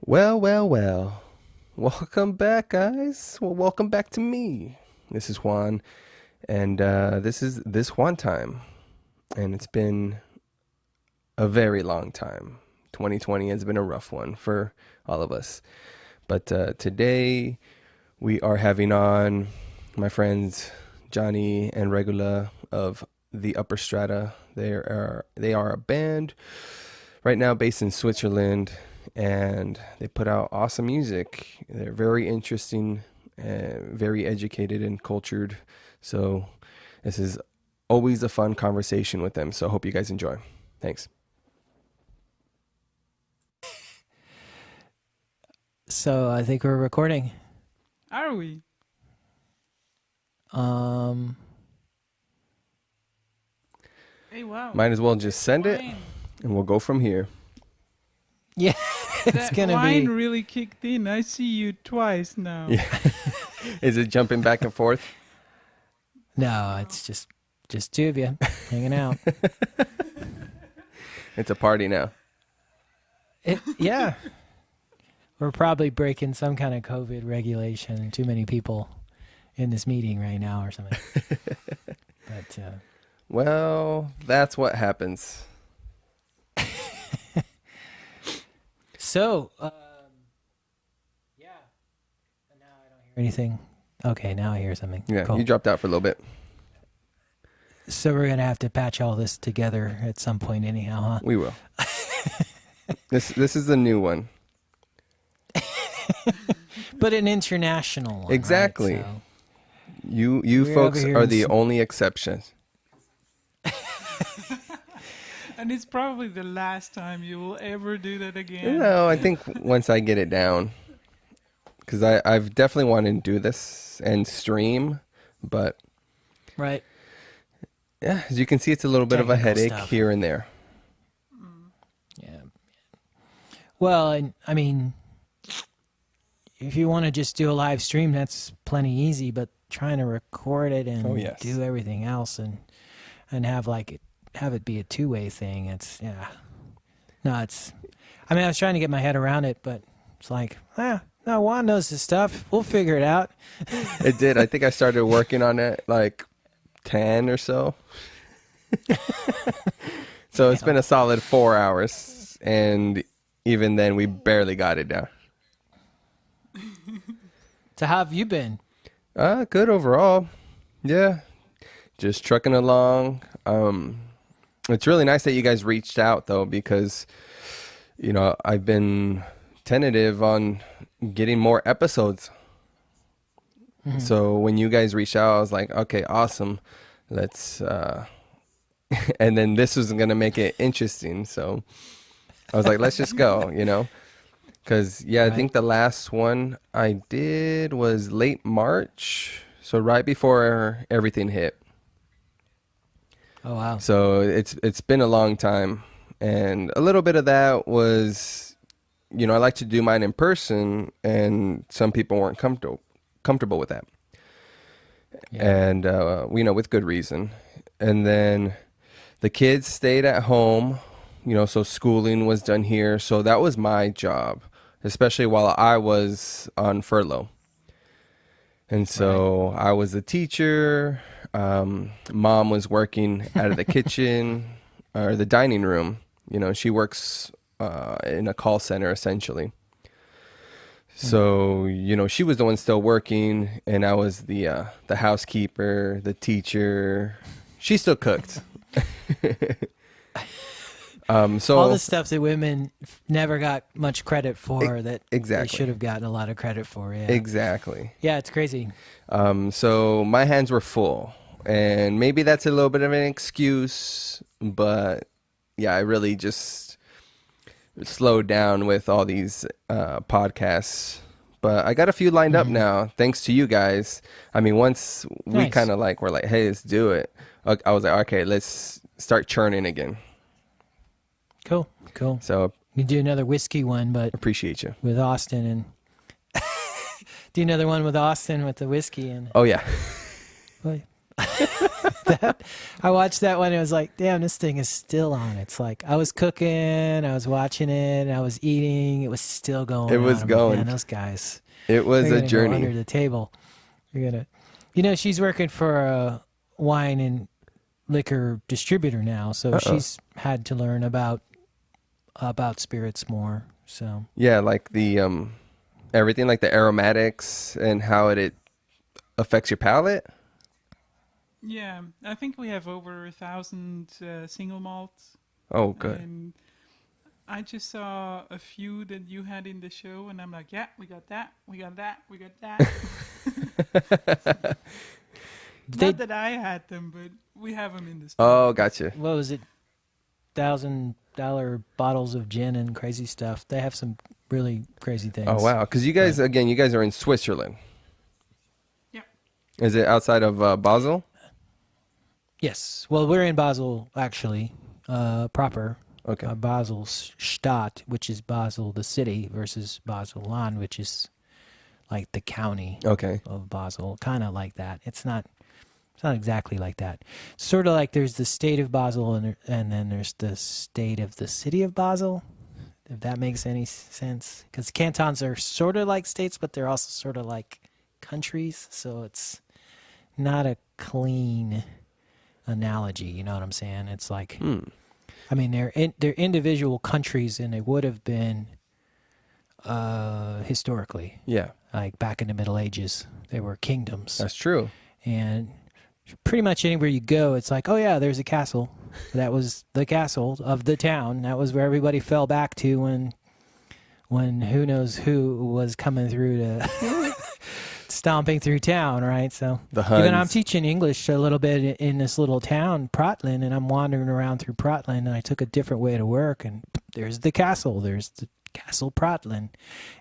Well, well, well. Welcome back, guys. Well, welcome back to me. This is Juan, and this is this Juan time. And it's been a very long time. 2020 has been a rough one for all of us. But today we are having on my friends Johnny and Regula of the Upper Strata. They are a band right now based in Switzerland, and they put out awesome music. They're very interesting, very educated and cultured. So this is always a fun conversation with them. So I hope you guys enjoy. Thanks. So I think we're recording. Are we? Hey, wow. Might as well just send it, Wine. and we'll go from here. Yeah, it's That gonna wine be. really kicked in. I see you twice now. Yeah. Is it jumping back and forth? No, it's just two of you hanging out. It's a party now. Yeah, we're probably breaking some kind of COVID regulation. Too many people in this meeting right now, or something. But Well, that's what happens. so, yeah. But now I don't hear anything. Okay, now I hear something. Yeah, Cool. you dropped out for a little bit. So we're gonna have to patch all this together at some point, anyhow, huh? We will. This is the new one. But an international one. Exactly. Right? So, You We're folks over here are in the S- only exception. And it's probably the last time you will ever do that again. No, I think once I get it down, because I've definitely wanted to do this and stream, but right. yeah, as you can see, it's a little bit of a Technical headache stuff. here and there. Yeah. Well, and I mean, if you want to just do a live stream, that's plenty easy. But trying to record it and Oh, yes. do everything else and have it be a two-way thing, it's no, it's. I mean, I was trying to get my head around it, but it's like, no, Juan knows his stuff. We'll figure it out. It did. I think I started working on it like 10 or so. So it's been a solid 4 hours, and even then, we barely got it down. So how have you been? Good overall. Yeah, just trucking along. It's really nice that you guys reached out though, because I've been tentative on getting more episodes. So when you guys reached out, I was like, okay, awesome. Let's and then this was gonna make it interesting. So I was like, let's just go, because I Right. think the last one I did was late March, so right before everything hit. Oh wow. So it's been a long time, and a little bit of that was, I like to do mine in person, and some people weren't comfortable with that, Yeah. and with good reason. And then the kids stayed at home, so schooling was done here. So that was my job, especially while I was on furlough. And so I was the teacher. Mom was working out of the kitchen or the dining room. She works in a call center essentially. So, she was the one still working, and I was the housekeeper, the teacher. She still cooked. So All the stuff that women never got much credit for that exactly. they should have gotten a lot of credit for. Yeah. Exactly. Yeah, it's crazy. So my hands were full, and maybe that's a little bit of an excuse, but yeah, I really just slowed down with all these podcasts. But I got a few lined up now, thanks to you guys. I mean, once we Nice. kind of were like, hey, let's do it. I was like, okay, let's start churning again. Cool. So You do another whiskey one, but appreciate you. with Austin, and do another one with Austin with the whiskey and. Oh yeah. Well, I watched that one and it was like, damn, this thing is still on. It's like I was cooking, I was watching it, I was eating, it was still going It on. was I'm going. like, man, those guys, It was they're a gonna go journey. under the table. You're gonna, you know, she's working for a wine and liquor distributor now, so she's had to learn about spirits more. So Yeah, like the everything, like the aromatics and how it affects your palate. Yeah, I think we have over 1,000 single malts. Oh, good. And I just saw a few that you had in the show, and I'm like, yeah, we got that, we got that, we got that. Not that I had them, but we have them in the store. Oh, gotcha. what was it? $1,000 bottles of gin and crazy stuff. They have some really crazy things. Oh, wow. Because you guys, again, you guys are in Switzerland. Yeah. Is it outside of Basel? Yes. Well, we're in Basel, actually, proper. Okay. Basel Stadt, which is Basel, the city, versus Basel Land, which is like the county Okay. of Basel. Kind of like that. It's not exactly like that. Sort of like there's the state of Basel and then there's the state of the city of Basel, if that makes any sense. Because cantons are sort of like states, but they're also sort of like countries. So it's not a clean analogy. You know what I'm saying? It's like, I mean, they're individual countries, and they would have been historically. Yeah, Like back in the Middle Ages, they were kingdoms. that's true. And pretty much anywhere you go, it's like, oh yeah, there's a castle. That was the castle of the town. That was where everybody fell back to when who knows who was coming through to stomping through town, right? So The Huns. even I'm teaching English a little bit in this little town, Prattlin, and I'm wandering around through Prattlin, and I took a different way to work, and there's the castle. There's the Castle Prattlin.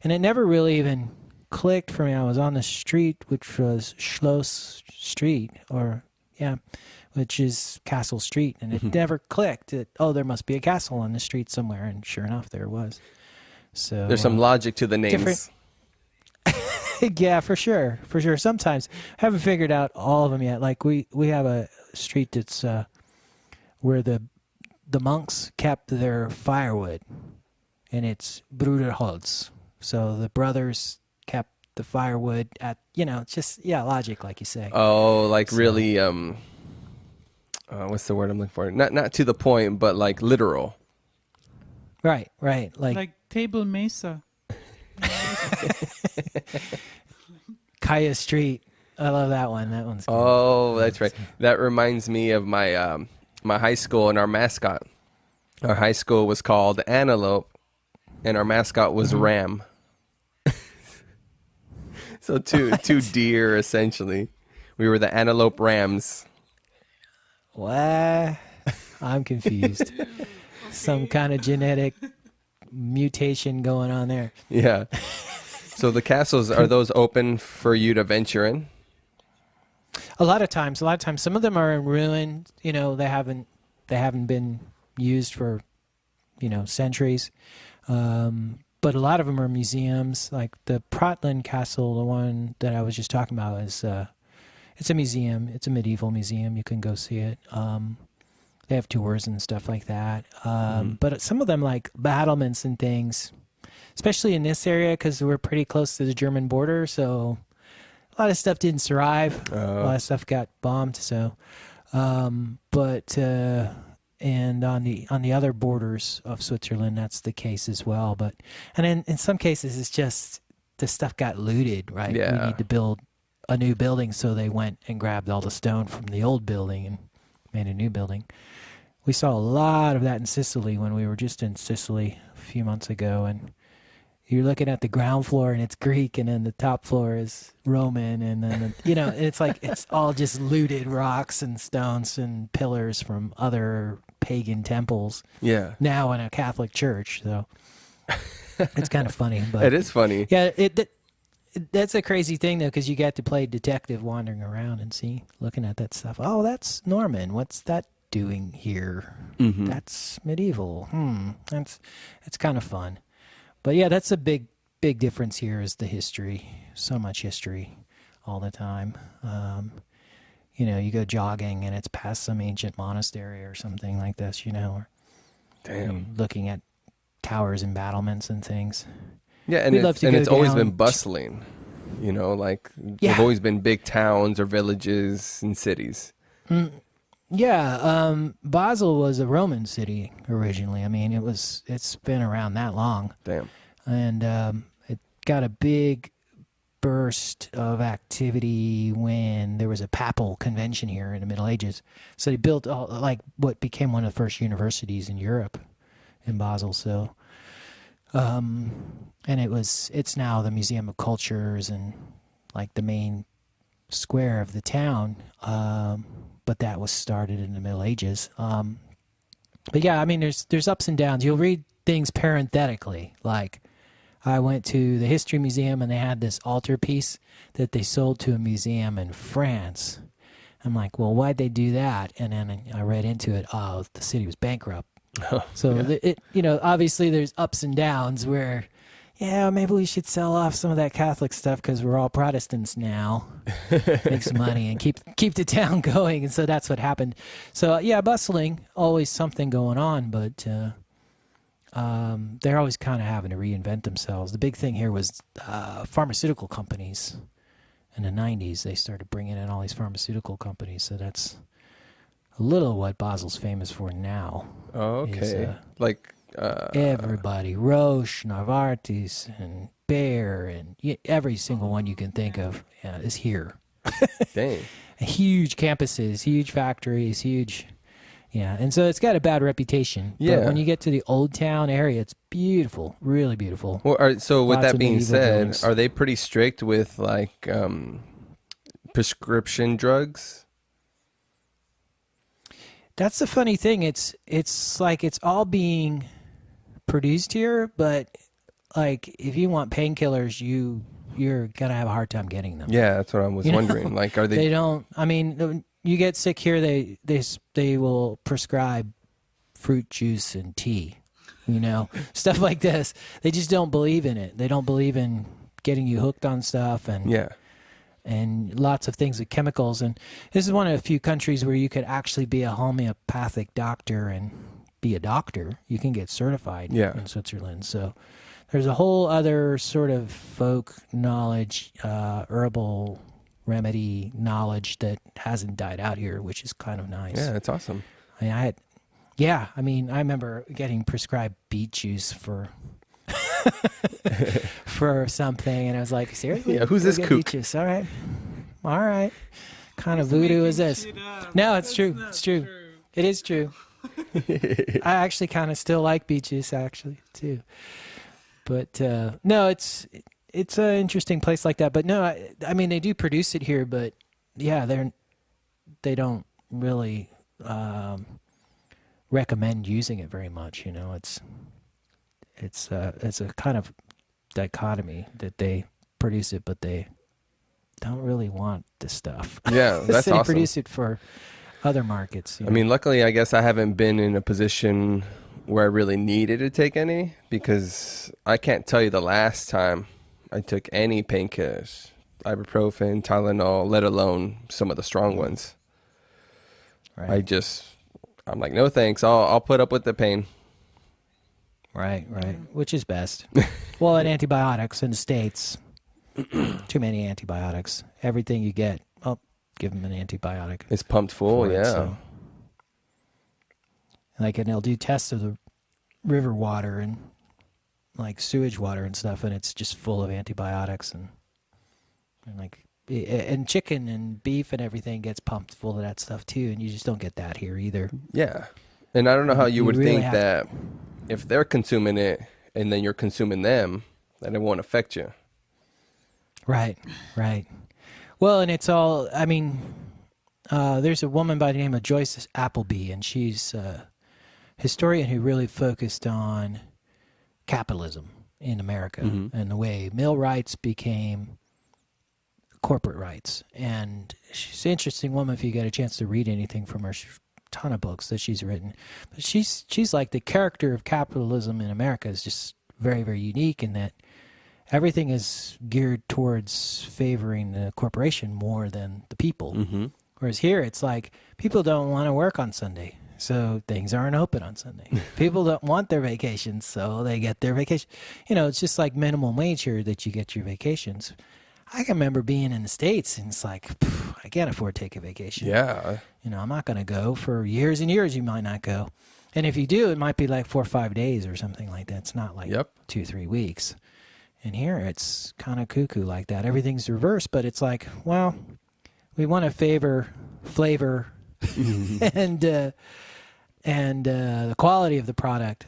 And it never really even clicked for me. I was on the street, which was Schloss Street, which is Castle Street, and it never clicked that, oh, there must be a castle on the street somewhere, and sure enough, there was. So There's some logic to the names. different- yeah, for sure. Sometimes I haven't figured out all of them yet. Like we have a street that's where the monks kept their firewood, and it's Bruderholz. So the brothers kept the firewood at, it's just logic, like you say. Oh, like really, what's the word I'm looking for? Not to the point, but like literal. Right. Like Table Mesa. Kaya Street. I love that one. That one's good. Oh, that's right. That reminds me of my my high school and our mascot. Our high school was called Antelope, and our mascot was Ram. So two deer, essentially. We were the Antelope Rams. What? I'm confused. Some kind of genetic mutation going on there. Yeah. So the castles, are those open for you to venture in? A lot of times, some of them are in ruin. They haven't been used for, centuries. But a lot of them are museums. Like the Prattlin Castle, the one that I was just talking about, is it's a museum. It's a medieval museum. You can go see it. They have tours and stuff like that. But some of them, like battlements and things, especially in this area, because we're pretty close to the German border, so a lot of stuff didn't survive. A lot of stuff got bombed. So, and on the other borders of Switzerland, that's the case as well. But in some cases, it's just the stuff got looted. Right? Yeah. We need to build a new building, so they went and grabbed all the stone from the old building and made a new building. We saw a lot of that in Sicily when we were just in Sicily a few months ago, and you're looking at the ground floor and it's Greek, and then the top floor is Roman, and then it's like it's all just looted rocks and stones and pillars from other pagan temples. Yeah. Now in a Catholic church, so it's kind of funny. But It is funny. yeah, that's a crazy thing though, because you get to play detective wandering around and looking at that stuff. Oh, that's Norman. What's that doing here? That's medieval. It's kind of fun. But yeah, that's a big difference here is the history. So much history all the time. you go jogging and it's past some ancient monastery or something like this, or Damn. looking at towers and battlements and things. Yeah, and We'd love to go it's always down been bustling. Like Yeah. there've always been big towns or villages and cities. Yeah, Basel was a Roman city originally. I mean, it's been around that long. Damn. And it got a big burst of activity when there was a papal convention here in the Middle Ages. So they built what became one of the first universities in Europe in Basel. So, and it's now the Museum of Cultures and like the main square of the town. But that was started in the Middle Ages. But yeah, I mean, there's ups and downs. You'll read things parenthetically, like I went to the History Museum and they had this altarpiece that they sold to a museum in France. I'm like, well, why'd they do that? And then I read into it. Oh, the city was bankrupt. So obviously there's ups and downs where, yeah, maybe we should sell off some of that Catholic stuff because we're all Protestants now. Make some money and keep the town going. And so that's what happened. So yeah, bustling, always something going on, but they're always kind of having to reinvent themselves. The big thing here was pharmaceutical companies. In the 90s, they started bringing in all these pharmaceutical companies. So that's a little what Basel's famous for now. Oh, okay. Is, like everybody, Roche, Novartis, and Bayer, and every single one you can think of is here. Dang. Huge campuses, huge factories, huge. Yeah, and so it's got a bad reputation. Yeah. But when you get to the Old Town area, it's beautiful, really beautiful. Well, so with Lots that of being medieval said, buildings. are they pretty strict with like prescription drugs? That's the funny thing. It's like it's all being produced here, but like if you want painkillers, you're gonna have a hard time getting them. Yeah, that's what I was wondering. Like, are they? They don't. I mean, you get sick here, they will prescribe fruit juice and tea, stuff like this. They just don't believe in it. They don't believe in getting you hooked on stuff and lots of things with chemicals. And this is one of the few countries where you could actually be a homeopathic doctor and be a doctor. You can get certified in Switzerland. So there's a whole other sort of folk knowledge, herbal remedy knowledge that hasn't died out here, which is kind of nice. Yeah, it's awesome. I mean, I remember getting prescribed beet juice for for something, and I was like, seriously? Yeah, who's this Go get kook? beet juice. All right. Kind of voodoo is this? No, it's true. It's true. It is true. I actually kind of still like beet juice, actually, too. But no, it's an interesting place like that. But no, I mean, they do produce it here, but yeah, they don't really recommend using it very much. It's a kind of dichotomy that they produce it, but they don't really want the stuff. Yeah, that's so they awesome. produce it for other markets. I mean, luckily, I guess I haven't been in a position where I really needed to take any, because I can't tell you the last time I took any painkillers, ibuprofen, Tylenol, let alone some of the strong ones. Right. I'm like, no thanks. I'll put up with the pain. Right. Which is best. Well, and antibiotics in the States, too many antibiotics. Everything you get, give them an antibiotic. It's pumped full, for it, yeah. so. And they'll do tests of the river water and like sewage water and stuff, and it's just full of antibiotics and chicken and beef and everything gets pumped full of that stuff too, and you just don't get that here either. Yeah. And I don't know how you would really think have that if they're consuming it and then you're consuming them, that it won't affect you. Right. Well, and it's all, I mean, there's a woman by the name of Joyce Appleby, and she's a historian who really focused on capitalism in America and the way mill rights became corporate rights. And she's an interesting woman if you get a chance to read anything from her. She's a ton of books that she's written. But she's like the character of capitalism in America is just very, very unique in that everything is geared towards favoring the corporation more than the people. Whereas here, it's like people don't want to work on Sunday, so things aren't open on Sunday. People don't want their vacations, so they get their vacation. You know, it's just like minimum wage here that you get your vacations. I can remember being in the States, and it's like, I can't afford to take a vacation. Yeah. You know, I'm not going to go for years and years. You might not go. And if you do, it might be like 4 or 5 days or something like that. It's not like 2-3 weeks. And here, it's kind of cuckoo like that. Everything's reversed, but it's like, well, we want to favor flavor and the quality of the product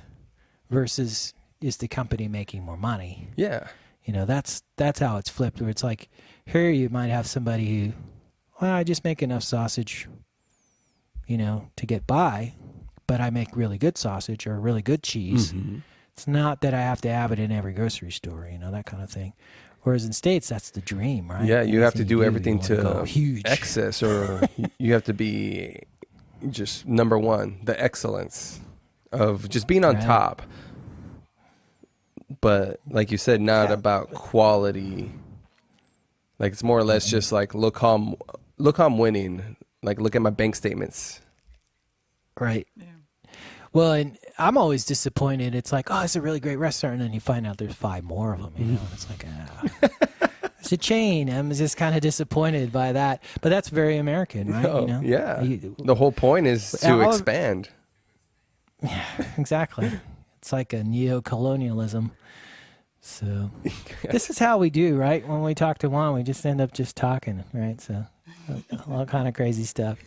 versus is the company making more money. Yeah. You know, that's how it's flipped, where it's like, here you might have somebody who, well, I just make enough sausage, you know, to get by, but I make really good sausage or really good cheese. Mm-hmm. It's not that I have to have it in every grocery store, you know, that kind of thing. Whereas in States, that's the dream, right? Yeah, you have to do everything to huge excess, or you have to be just number one, the excellence of just being on top. But like you said, not about quality. Like it's more or less just like look how I'm winning. Like look at my bank statements. Right. Yeah. Well, and I'm always disappointed. It's like, oh, it's a really great restaurant, and then you find out there's 5 more of them. You know, and it's like, it's a chain. I'm just kind of disappointed by that. But that's very American, right? Oh, you know? Yeah. The whole point is to expand. Yeah, exactly. It's like a neo-colonialism. So this is how we do, right? When we talk to Juan, we just end up just talking, right? So all kind of crazy stuff.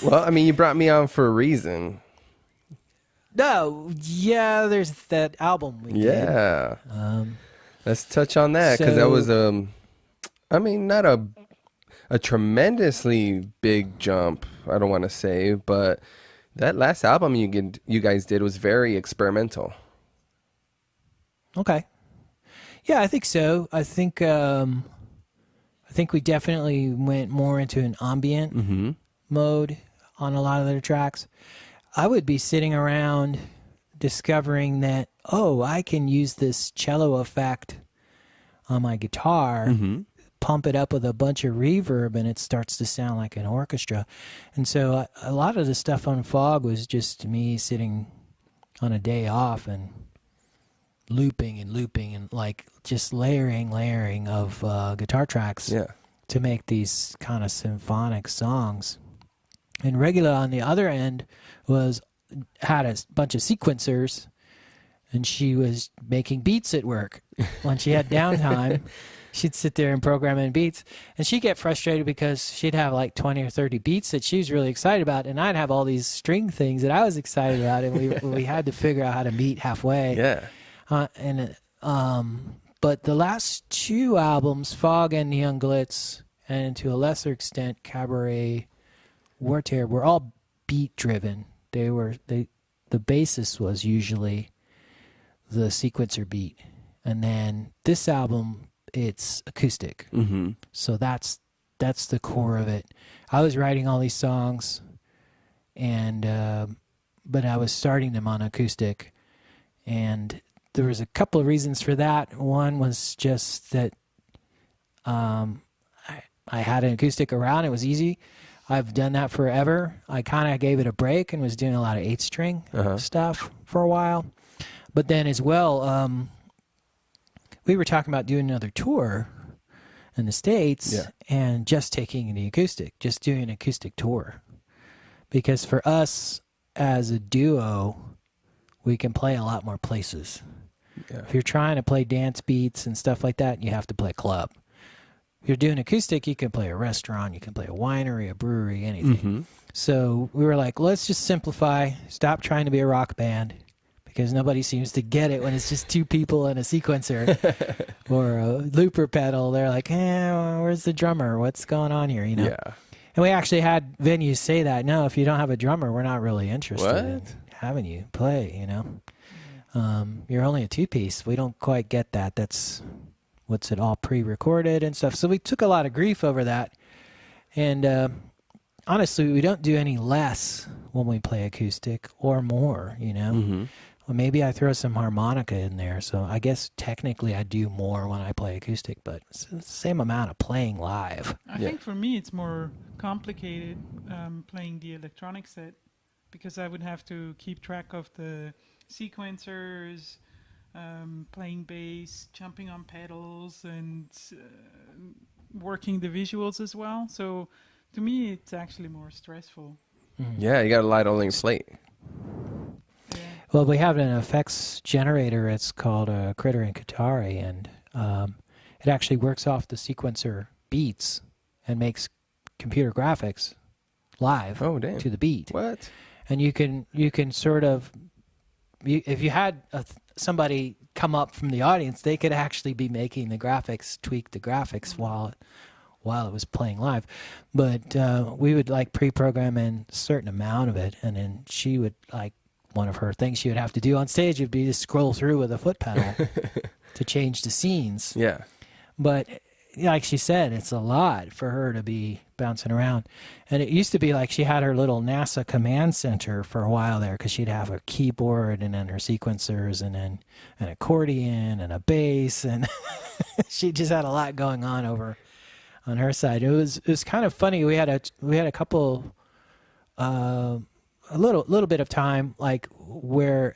Well, I mean, you brought me on for a reason. No, yeah, there's that album we did. Yeah. Let's touch on that, because that was, I mean, not a tremendously big jump, I don't want to say, but that last album you guys did was very experimental. Okay. Yeah, I think so. I think we definitely went more into an ambient mode on a lot of their tracks. I would be sitting around discovering that, oh, I can use this cello effect on my guitar, pump it up with a bunch of reverb, and it starts to sound like an orchestra. And so a lot of the stuff on Fog was just me sitting on a day off and looping and like just layering of guitar tracks to make these kind of symphonic songs. And Regula on the other end had a bunch of sequencers, and she was making beats at work. When she had downtime, she'd sit there and program in beats, and she'd get frustrated because she'd have like 20 or 30 beats that she was really excited about, and I'd have all these string things that I was excited about, and we had to figure out how to meet halfway. Yeah. But the last 2 albums, Fog and Neon Glitz, and to a lesser extent Cabaret Wartear, were all beat driven. The basis was usually the sequencer beat, and then this album it's acoustic. So that's the core of it. I was writing all these songs, and but I was starting them on acoustic, and there was a couple of reasons for that. One was just that I had an acoustic around. It was easy. I've done that forever. I kind of gave it a break and was doing a lot of 8-string stuff for a while. But then as well, we were talking about doing another tour in the States and just taking the acoustic, just doing an acoustic tour. Because for us as a duo, we can play a lot more places. Yeah. If you're trying to play dance beats and stuff like that, you have to play club. If you're doing acoustic, you can play a restaurant, you can play a winery, a brewery, anything. So we were like, let's just simplify, stop trying to be a rock band, because nobody seems to get it when it's just 2 people and a sequencer or a looper pedal. They're like, where's the drummer? What's going on here? You know? Yeah. And we actually had venues say that, no, if you don't have a drummer, we're not really interested in having you play, you know. You're only a 2-piece. We don't quite get that. That's what's it all pre-recorded and stuff. So we took a lot of grief over that. And honestly, we don't do any less when we play acoustic or more, you know. Well, maybe I throw some harmonica in there. So I guess technically I do more when I play acoustic, but it's the same amount of playing live. I think for me it's more complicated playing the electronic set because I would have to keep track of the sequencers, playing bass, jumping on pedals, and working the visuals as well. So to me, it's actually more stressful. Yeah, you got a lot on your plate. Yeah. Well, we have an effects generator. It's called a Critter and Katari, and it actually works off the sequencer beats and makes computer graphics live Oh, damn. to the beat. What? And you can sort of, if you had somebody come up from the audience, they could actually be making the graphics, tweak the graphics while it was playing live. But we would like pre-program in a certain amount of it, and then she would like, one of her things she would have to do on stage would be to scroll through with a foot pedal to change the scenes. Yeah. But like she said, it's a lot for her to be bouncing around. And it used to be like she had her little NASA command center for a while there, because she'd have a keyboard and then her sequencers and then an accordion and a bass, and she just had a lot going on over on her side. It was kind of funny. We had a couple a little bit of time like where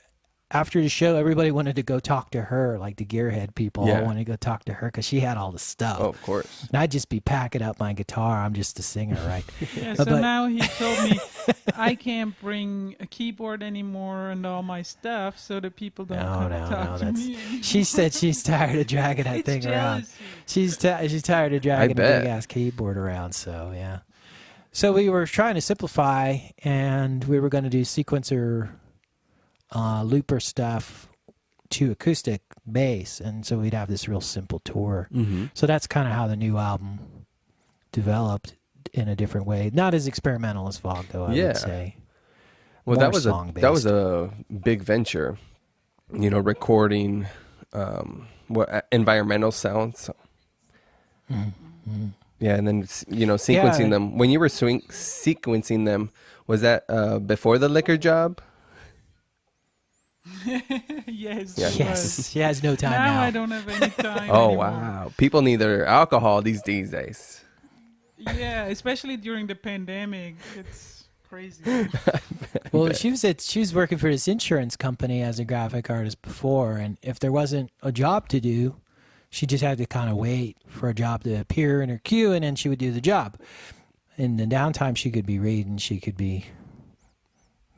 after the show everybody wanted to go talk to her, like the gearhead people all wanted to go talk to her because she had all the stuff. Oh, of course. And I'd just be packing up my guitar. I'm just a singer, right? Yeah, so now he told me I can't bring a keyboard anymore and all my stuff, so that people don't come talk to me anymore. She said she's tired of dragging that It's thing around. jealousy. She's tired of dragging a big ass keyboard around. So yeah. So we were trying to simplify, and we were going to do sequencer looper stuff to acoustic bass, and so we'd have this real simple tour. Mm-hmm. So that's kind of how the new album developed in a different way. Not as experimental as Fog, though, I would say. Well, More that was a big venture, recording environmental sounds. Mm-hmm. Yeah, and then sequencing them. When you were sequencing them, was that before the liquor job? Yes. Yes. She has no time now. Now I don't have any time Oh, anymore. wow. People need their alcohol these days. Yeah, especially during the pandemic. It's crazy. Well, she was working for this insurance company as a graphic artist before, and if there wasn't a job to do, she just had to kind of wait for a job to appear in her queue, and then she would do the job. In the downtime, she could be reading, she could be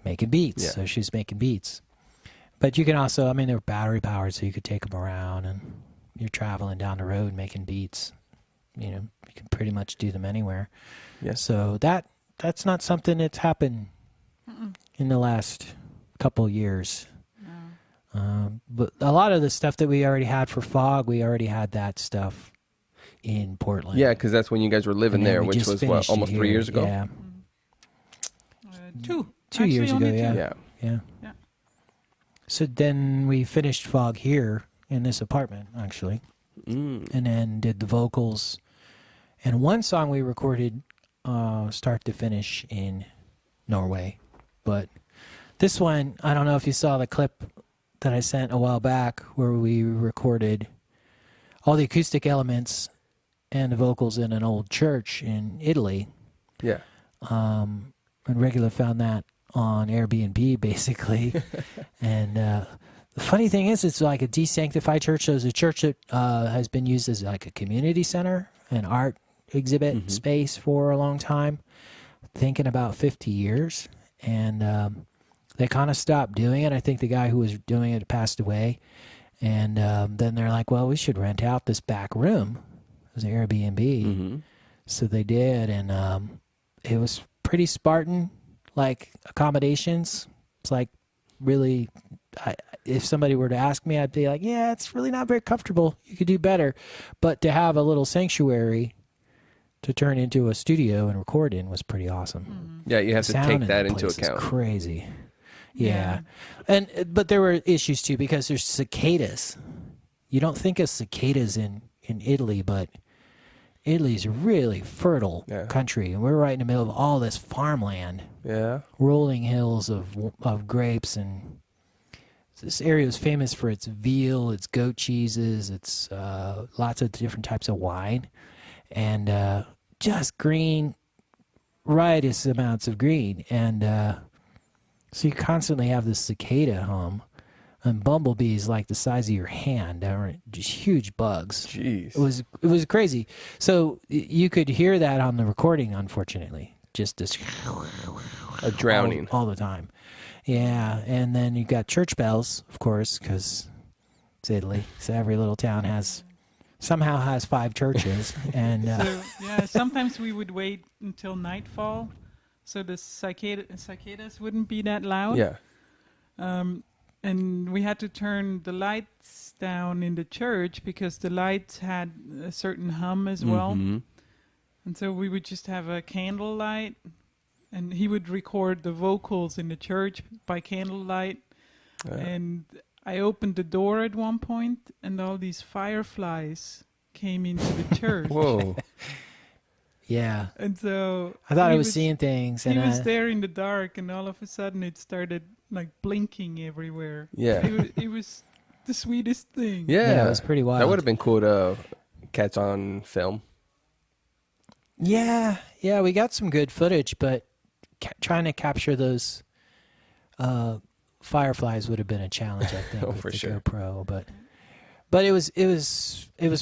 making beats. Yeah. So she was making beats. But you can also, they were battery powered, so you could take them around, and you're traveling down the road making beats. You can pretty much do them anywhere. Yeah. So that's not something that's happened in the last couple years. No. But a lot of the stuff that we already had for Fog, we already had that stuff in Portland. Yeah, because that's when you guys were living there, which was almost 3 years ago? Yeah. 2 years ago, only two. yeah. Yeah. Yeah. So then we finished Fog here in this apartment, actually, and then did the vocals. And one song we recorded start to finish in Norway. But this one, I don't know if you saw the clip that I sent a while back where we recorded all the acoustic elements and the vocals in an old church in Italy. Yeah. And Regular found that on Airbnb, basically. And the funny thing is, it's like a desanctified church. So it's a church that has been used as like a community center, an art exhibit space for a long time, thinking about 50 years. And they kind of stopped doing it. I think the guy who was doing it passed away. And then they're like, well, we should rent out this back room. It was an Airbnb. Mm-hmm. So they did, and it was pretty Spartan, like accommodations. It's like really, if somebody were to ask me, I'd be like, yeah, it's really not very comfortable. You could do better. But to have a little sanctuary to turn into a studio and record in was pretty awesome. Yeah, you have to Sound take in that the into place is account. crazy. Yeah. But there were issues too, because there's cicadas. You don't think of cicadas in Italy, but Italy's a really fertile country, and we're right in the middle of all this farmland. Yeah. Rolling hills of grapes, and this area was famous for its veal, its goat cheeses, its lots of different types of wine, and just green, riotous amounts of green. And so you constantly have this cicada hum, and bumblebees like the size of your hand. They were just huge bugs. Jeez. It was crazy. So you could hear that on the recording, unfortunately. Just this A drowning. all the time. Yeah, and then you got church bells, of course, because it's Italy. So every little town somehow has 5 churches, and So yeah, sometimes we would wait until nightfall, so the cicadas wouldn't be that loud. Yeah. And we had to turn the lights down in the church because the lights had a certain hum as well. Mhm. And so we would just have a candlelight, and he would record the vocals in the church by candlelight. And I opened the door at one point, and all these fireflies came into the church. Whoa. yeah. And so I thought I he was seeing things, He and was there in the dark, and all of a sudden it started like blinking everywhere. Yeah. It was the sweetest thing. Yeah. it was pretty wild. That would have been cool to catch on film. Yeah, we got some good footage, but trying to capture those fireflies would have been a challenge, I think, Oh, with for the sure. GoPro. But it was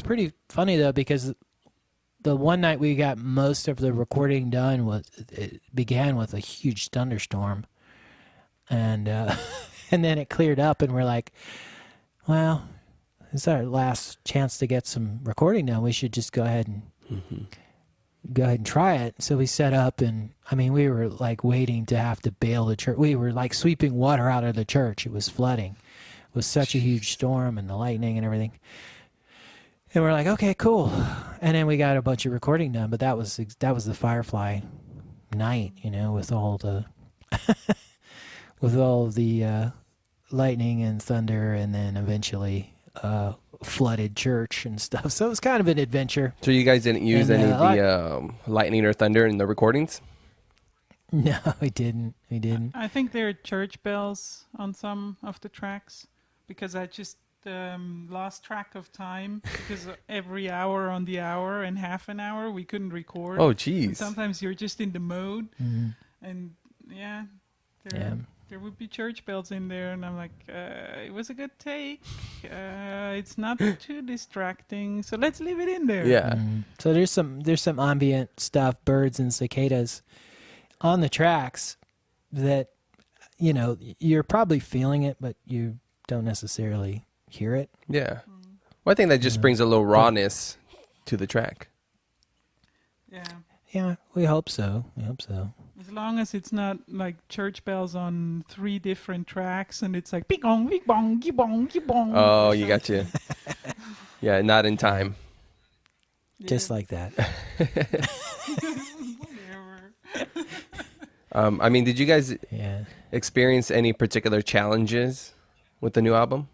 pretty funny though, because the one night we got most of the recording done it began with a huge thunderstorm, and and then it cleared up, and we're like, well, it's our last chance to get some recording done. We should just go ahead and try it. So we set up, and I mean, we were like waiting to have to bail the church. We were like sweeping water out of the church. It was flooding. It was such a huge storm, and the lightning and everything. And we're like, okay, cool. And then we got a bunch of recording done, but that was the Firefly night, with all the lightning and thunder, and then eventually flooded church and stuff. So it was kind of an adventure. So you guys didn't use And, any of the lightning or thunder in the recordings? No, we didn't. I think there are church bells on some of the tracks, because I just lost track of time, because every hour on the hour and half an hour we couldn't record. Oh, And geez. sometimes you're just in the mode, Mhm. and Yeah. there would be church bells in there, and I'm like, it was a good take. It's not too distracting, so let's leave it in there. Yeah. So there's some ambient stuff, birds and cicadas on the tracks that you're probably feeling it, but you don't necessarily hear it. Yeah. Well, I think that just brings a little rawness to the track. Yeah. Yeah, we hope so. As long as it's not like church bells on 3 different tracks, and it's like bing-bong, bing-bong, gee-bong, gee-bong. Oh, you got you. Yeah, not in time. Just like that. Whatever. I mean, did you guys Yeah. experience any particular challenges with the new album?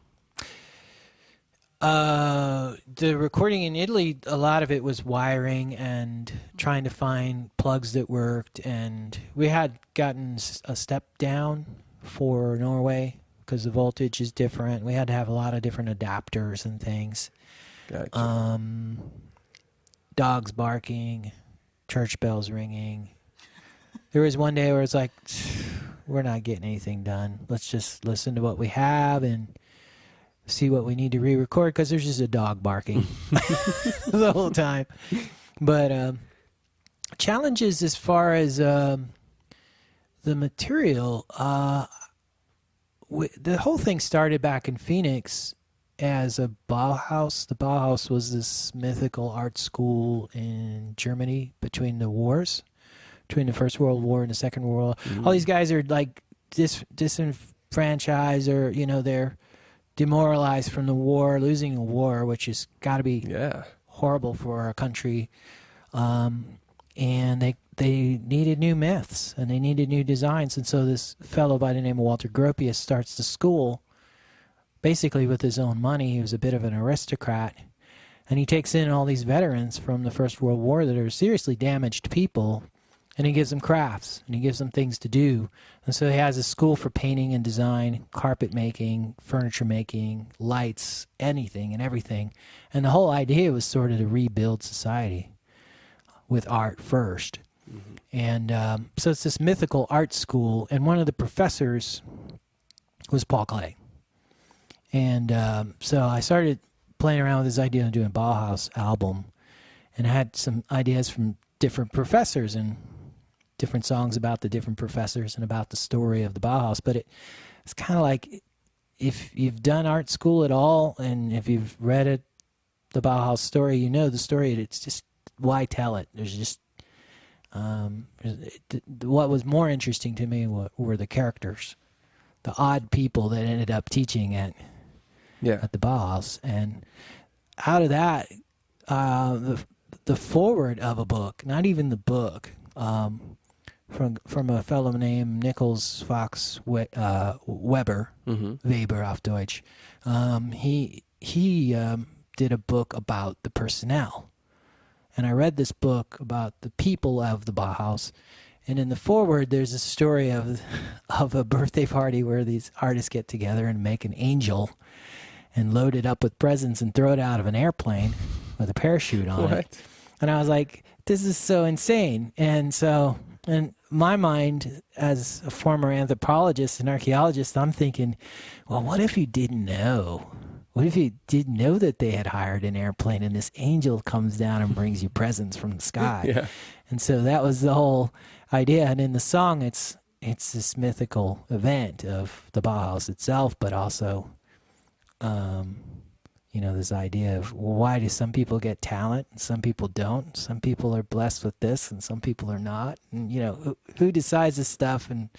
The recording in Italy, a lot of it was wiring and trying to find plugs that worked, and we had gotten a step down for Norway because the voltage is different. We had to have a lot of different adapters and things. Gotcha. Dogs barking, church bells ringing. There was one day where it's like, we're not getting anything done. Let's just listen to what we have and see what we need to re-record, because there's just a dog barking the whole time. But challenges as far as the material, the whole thing started back in Phoenix as a Bauhaus. The Bauhaus was this mythical art school in Germany between the wars, between the First World War and the Second World War. All these guys are like disenfranchised, or they're demoralized from the war, losing a war, which has got to be horrible for our country. And they needed new myths, and they needed new designs. And so this fellow by the name of Walter Gropius starts the school basically with his own money. He was a bit of an aristocrat, and he takes in all these veterans from the First World War that are seriously damaged people, And he gives them crafts, and he gives them things to do. And so he has a school for painting and design, carpet making, furniture making, lights, anything and everything. And the whole idea was sort of to rebuild society with art first. Mm-hmm. And so it's this mythical art school, and one of the professors was Paul Klee. And so I started playing around with this idea of doing a Bauhaus album, and I had some ideas from different professors and different songs about the different professors and about the story of the Bauhaus. But it's kind of like, if you've done art school at all, and if you've read it, the Bauhaus story, you know the story. It's just, why tell it? There's just what was more interesting to me were the characters, the odd people that ended up teaching at the Bauhaus. And out of that, the foreword of a book, not even the book, from a fellow named Nicholas Fox Weber, Weber auf Deutsch. He did a book about the personnel. And I read this book about the people of the Bauhaus. And in the foreword, there's a story of a birthday party where these artists get together and make an angel and load it up with presents and throw it out of an airplane with a parachute on it. And I was like, this is so insane. And so, in my mind, as a former anthropologist and archaeologist, I'm thinking, well, what if you didn't know? What if you didn't know that they had hired an airplane and this angel comes down and brings you presents from the sky? Yeah. And so that was the whole idea. And in the song, it's this mythical event of the Bauhaus itself, but also, this idea of, well, why do some people get talent and some people don't? Some people are blessed with this and some people are not. And, who decides this stuff, and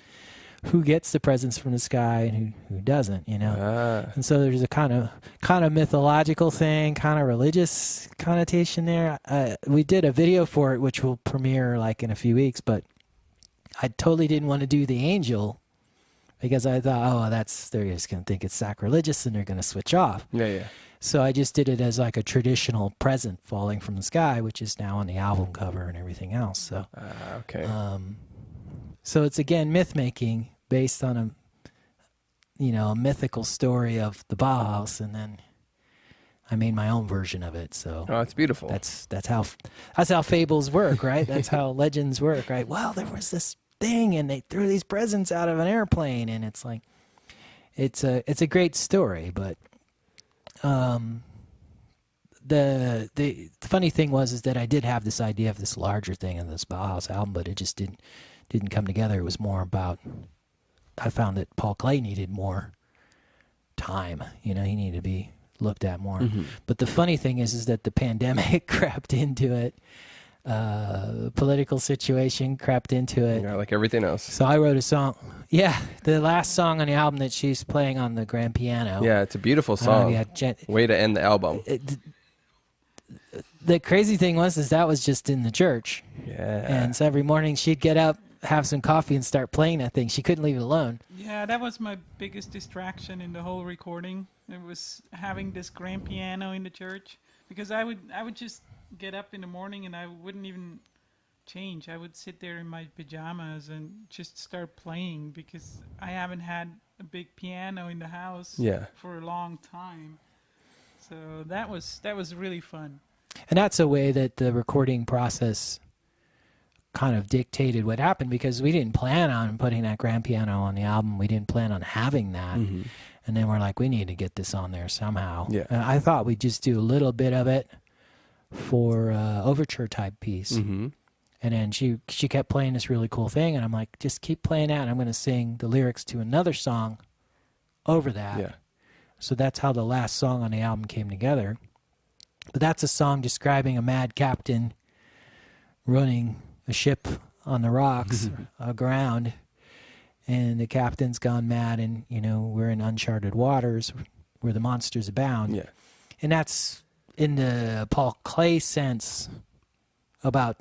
who gets the presents from the sky and who doesn't, And so there's a kind of mythological thing, kind of religious connotation there. We did a video for it, which will premiere like in a few weeks, but I totally didn't want to do the angel because I thought, they're just going to think it's sacrilegious and they're going to switch off. Yeah. So I just did it as like a traditional present falling from the sky, which is now on the album cover and everything else. So, okay. So it's again myth making based on a mythical story of the Bauhaus, and then I made my own version of it. So it's beautiful. That's how fables work, right? That's how legends work, right? Well, there was this thing, and they threw these presents out of an airplane, and it's like it's a great story, but the funny thing is that I did have this idea of this larger thing in this Bauhaus album, but it just didn't come together. It was more about, I found that Paul Klee needed more time. He needed to be looked at more. Mm-hmm. But the funny thing is that the pandemic crept into it. Political situation crept into it. Yeah, like everything else. So I wrote a song. Yeah, the last song on the album that she's playing on the grand piano. Yeah, it's a beautiful song. Way to end the album. The crazy thing was that was just in the church. Yeah. And so every morning she'd get up, have some coffee, and start playing that thing. She couldn't leave it alone. Yeah, that was my biggest distraction in the whole recording. It was having this grand piano in the church, because I would just get up in the morning and I wouldn't even change. I would sit there in my pajamas and just start playing, because I haven't had a big piano in the house for a long time. So that was really fun. And that's a way that the recording process kind of dictated what happened, because we didn't plan on putting that grand piano on the album. We didn't plan on having that. Mm-hmm. And then we're like, we need to get this on there somehow. Yeah. And I thought we'd just do a little bit of it for overture type piece. Mm-hmm. And then she kept playing this really cool thing, and I'm like, just keep playing that, and I'm going to sing the lyrics to another song over that. Yeah. So that's how the last song on the album came together. But that's a song describing a mad captain running a ship on the rocks aground, and the captain's gone mad, and we're in uncharted waters where the monsters abound. Yeah. And that's in the Paul Klee sense about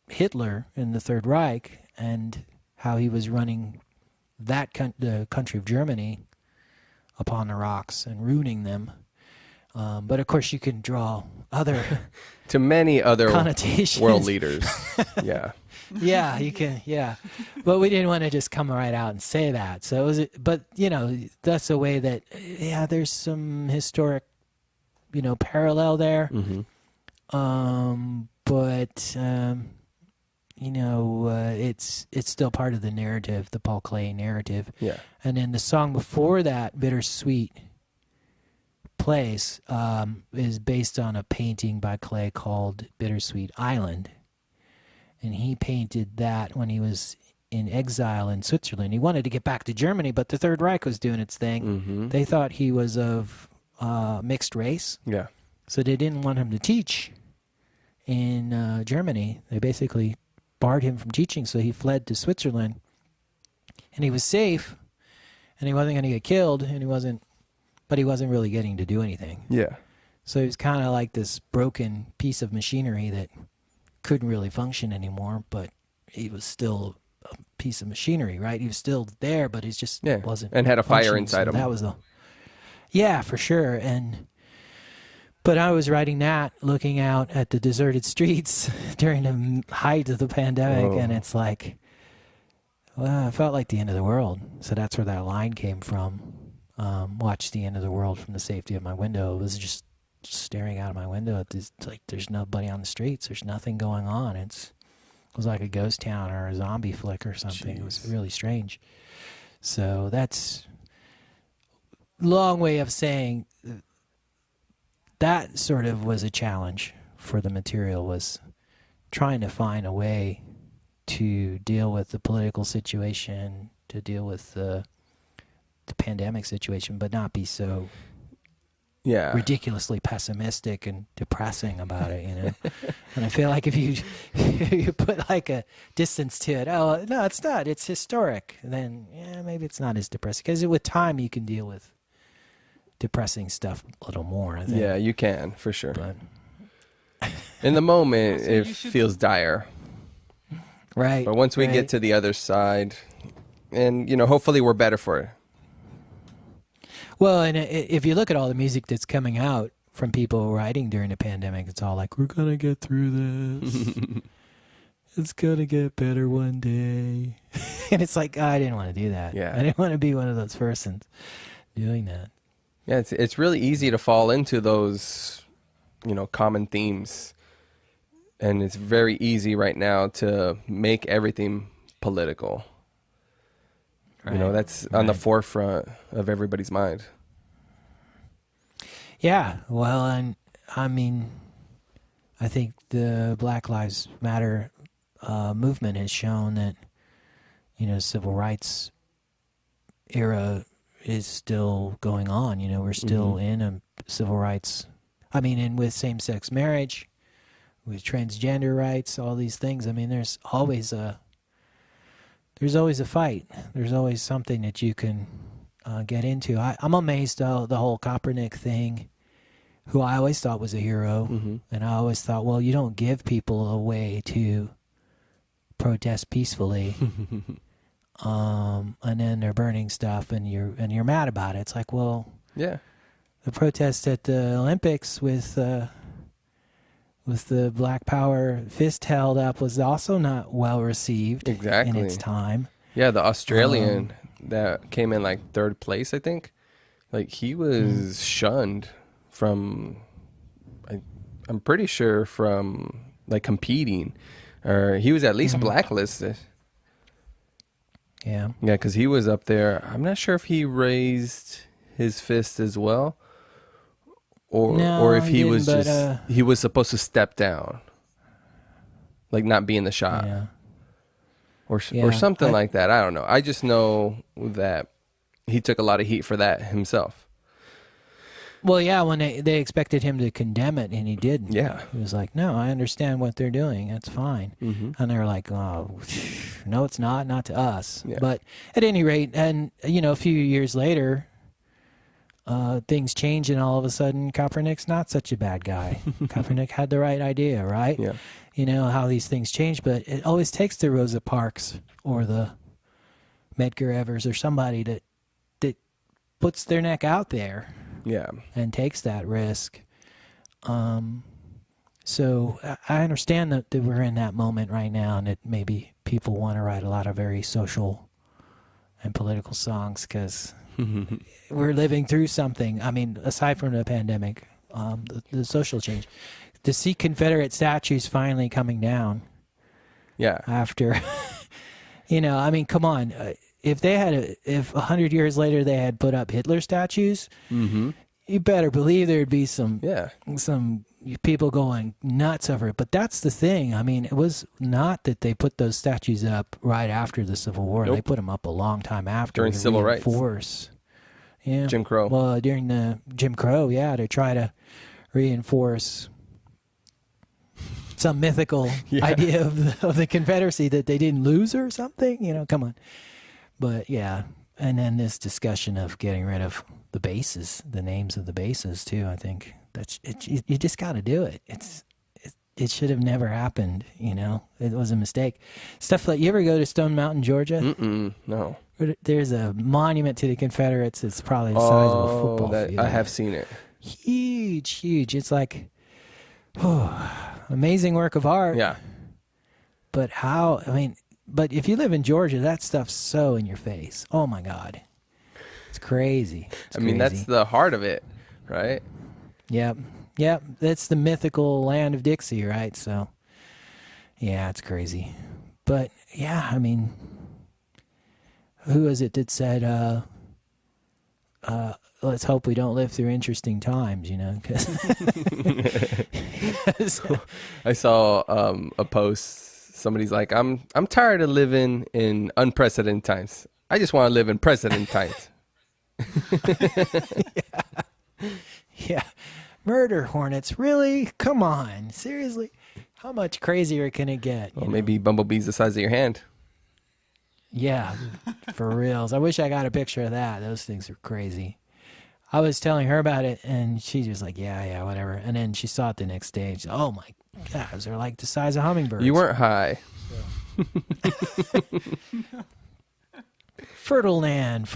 Hitler in the Third Reich and how he was running the country of Germany upon the rocks and ruining them. But of course, you can draw other to many other connotations. world leaders. Yeah. Yeah, you can. Yeah, but we didn't want to just come right out and say that. So it was, but that's a way that there's some historic, parallel there. Mm-hmm. It's still part of the narrative, the Paul Klee narrative. Yeah. And then the song before that, Bittersweet Place, is based on a painting by Klee called Bittersweet Island. And he painted that when he was in exile in Switzerland. He wanted to get back to Germany, but the Third Reich was doing its thing. Mm-hmm. They thought he was of mixed race. Yeah. So they didn't want him to teach in Germany. They basically barred him from teaching, so he fled to Switzerland. And he was safe, and he wasn't going to get killed, but he wasn't really getting to do anything. Yeah. So he was kind of like this broken piece of machinery that couldn't really function anymore, but he was still a piece of machinery, right? He was still there, but he just wasn't. And had a fire functioning. inside So him. That was for sure. But I was writing that, looking out at the deserted streets during the height of the pandemic, and it's like, well, it felt like the end of the world. So that's where that line came from. Watch the end of the world from the safety of my window. It was just staring out of my window at this, like there's nobody on the streets. There's nothing going on. It was like a ghost town or a zombie flick or something. Jeez. It was really strange. So that's a long way of saying that sort of was a challenge for the material, was trying to find a way to deal with the political situation, to deal with the pandemic situation, but not be so ridiculously pessimistic and depressing about it, And I feel like if you put like a distance to it, oh no, it's not, it's historic, then maybe it's not as depressing, because with time you can deal with depressing stuff a little more, I think. Yeah, you can, for sure. But in the moment, it feels dire. Right. But once we get to the other side, and, hopefully we're better for it. Well, and if you look at all the music that's coming out from people writing during the pandemic, it's all like, we're going to get through this. It's going to get better one day. And it's like, I didn't want to do that. Yeah. I didn't want to be one of those persons doing that. Yeah, it's really easy to fall into those, common themes. And it's very easy right now to make everything political. Right. That's on the forefront of everybody's mind. Yeah, well, and I mean, I think the Black Lives Matter movement has shown that, civil rights era is still going on. We're still in a civil rights. I mean, and with same-sex marriage, with transgender rights, all these things. I mean, there's always a fight. There's always something that you can get into. I'm amazed at the whole Kaepernick thing, who I always thought was a hero. Mm-hmm. And I always thought, well, you don't give people a way to protest peacefully. And then they're burning stuff and you're mad about it. It's like, well, yeah, the protest at the Olympics with the Black Power fist held up was also not well received in its time. Yeah, the Australian that came in like third place, I think. Like he was shunned from, I'm pretty sure from like competing, or he was at least blacklisted. Yeah. Yeah, because he was up there. I'm not sure if he raised his fist as well, or if he was just he was supposed to step down, like not be in the shot. Yeah. Or something like that. I don't know. I just know that he took a lot of heat for that himself. Well, yeah, when they expected him to condemn it, and he didn't. Yeah. He was like, no, I understand what they're doing. That's fine. Mm-hmm. And they were like, oh, no, it's not to us. Yeah. But at any rate, and, a few years later, things change, and all of a sudden, Kaepernick's not such a bad guy. Kaepernick had the right idea, right? Yeah. How these things change, but it always takes the Rosa Parks or the Medgar Evers or somebody that puts their neck out there. Yeah. And takes that risk. So I understand that we're in that moment right now, and that maybe people want to write a lot of very social and political songs because we're living through something. I mean, aside from the pandemic, the social change, to see Confederate statues finally coming down Yeah. after, I mean, come on. If 100 years later they had put up Hitler statues, you better believe there'd be some people going nuts over it. But that's the thing. I mean, it was not that they put those statues up right after the Civil War. Nope. They put them up a long time after. During civil rights. Yeah. Jim Crow. Well, during the Jim Crow, to try to reinforce some mythical idea of the Confederacy that they didn't lose or something. Come on. But yeah, and then this discussion of getting rid of the bases, the names of the bases too. I think that's it. You just got to do it. It should have never happened. It was a mistake. Stuff like, you ever go to Stone Mountain, Georgia? No. There's a monument to the Confederates. It's probably the size of a football field. I have seen it. Huge. It's like, amazing work of art. Yeah. But but if you live in Georgia, that stuff's so in your face. Oh my God. It's crazy. I mean, that's the heart of it, right? Yep. That's the mythical land of Dixie, right? So, yeah, it's crazy. But, yeah, I mean, who was it that said, let's hope we don't live through interesting times, 'cause I saw a post. Somebody's like, I'm tired of living in unprecedented times. I just want to live in precedent times. Yeah. Murder hornets, really? Come on, seriously? How much crazier can it get? Well, maybe bumblebees the size of your hand. Yeah, for reals. I wish I got a picture of that. Those things are crazy. I was telling her about it, and she was like, yeah, whatever. And then she saw it the next day. And she's like, oh, my God, those are like the size of hummingbirds. You weren't high. Fertile land.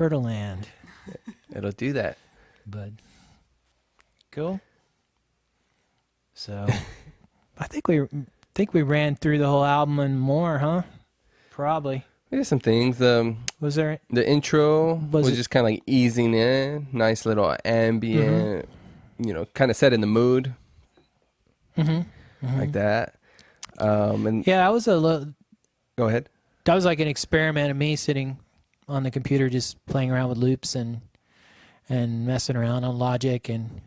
It'll do that. But cool. So I think we ran through the whole album and more, huh? Probably. We did some things. Was there the intro was just kind of like easing in, nice little ambient, kind of set in the mood, like that. And yeah, that was go ahead. That was like an experiment of me sitting on the computer just playing around with loops and messing around on Logic, and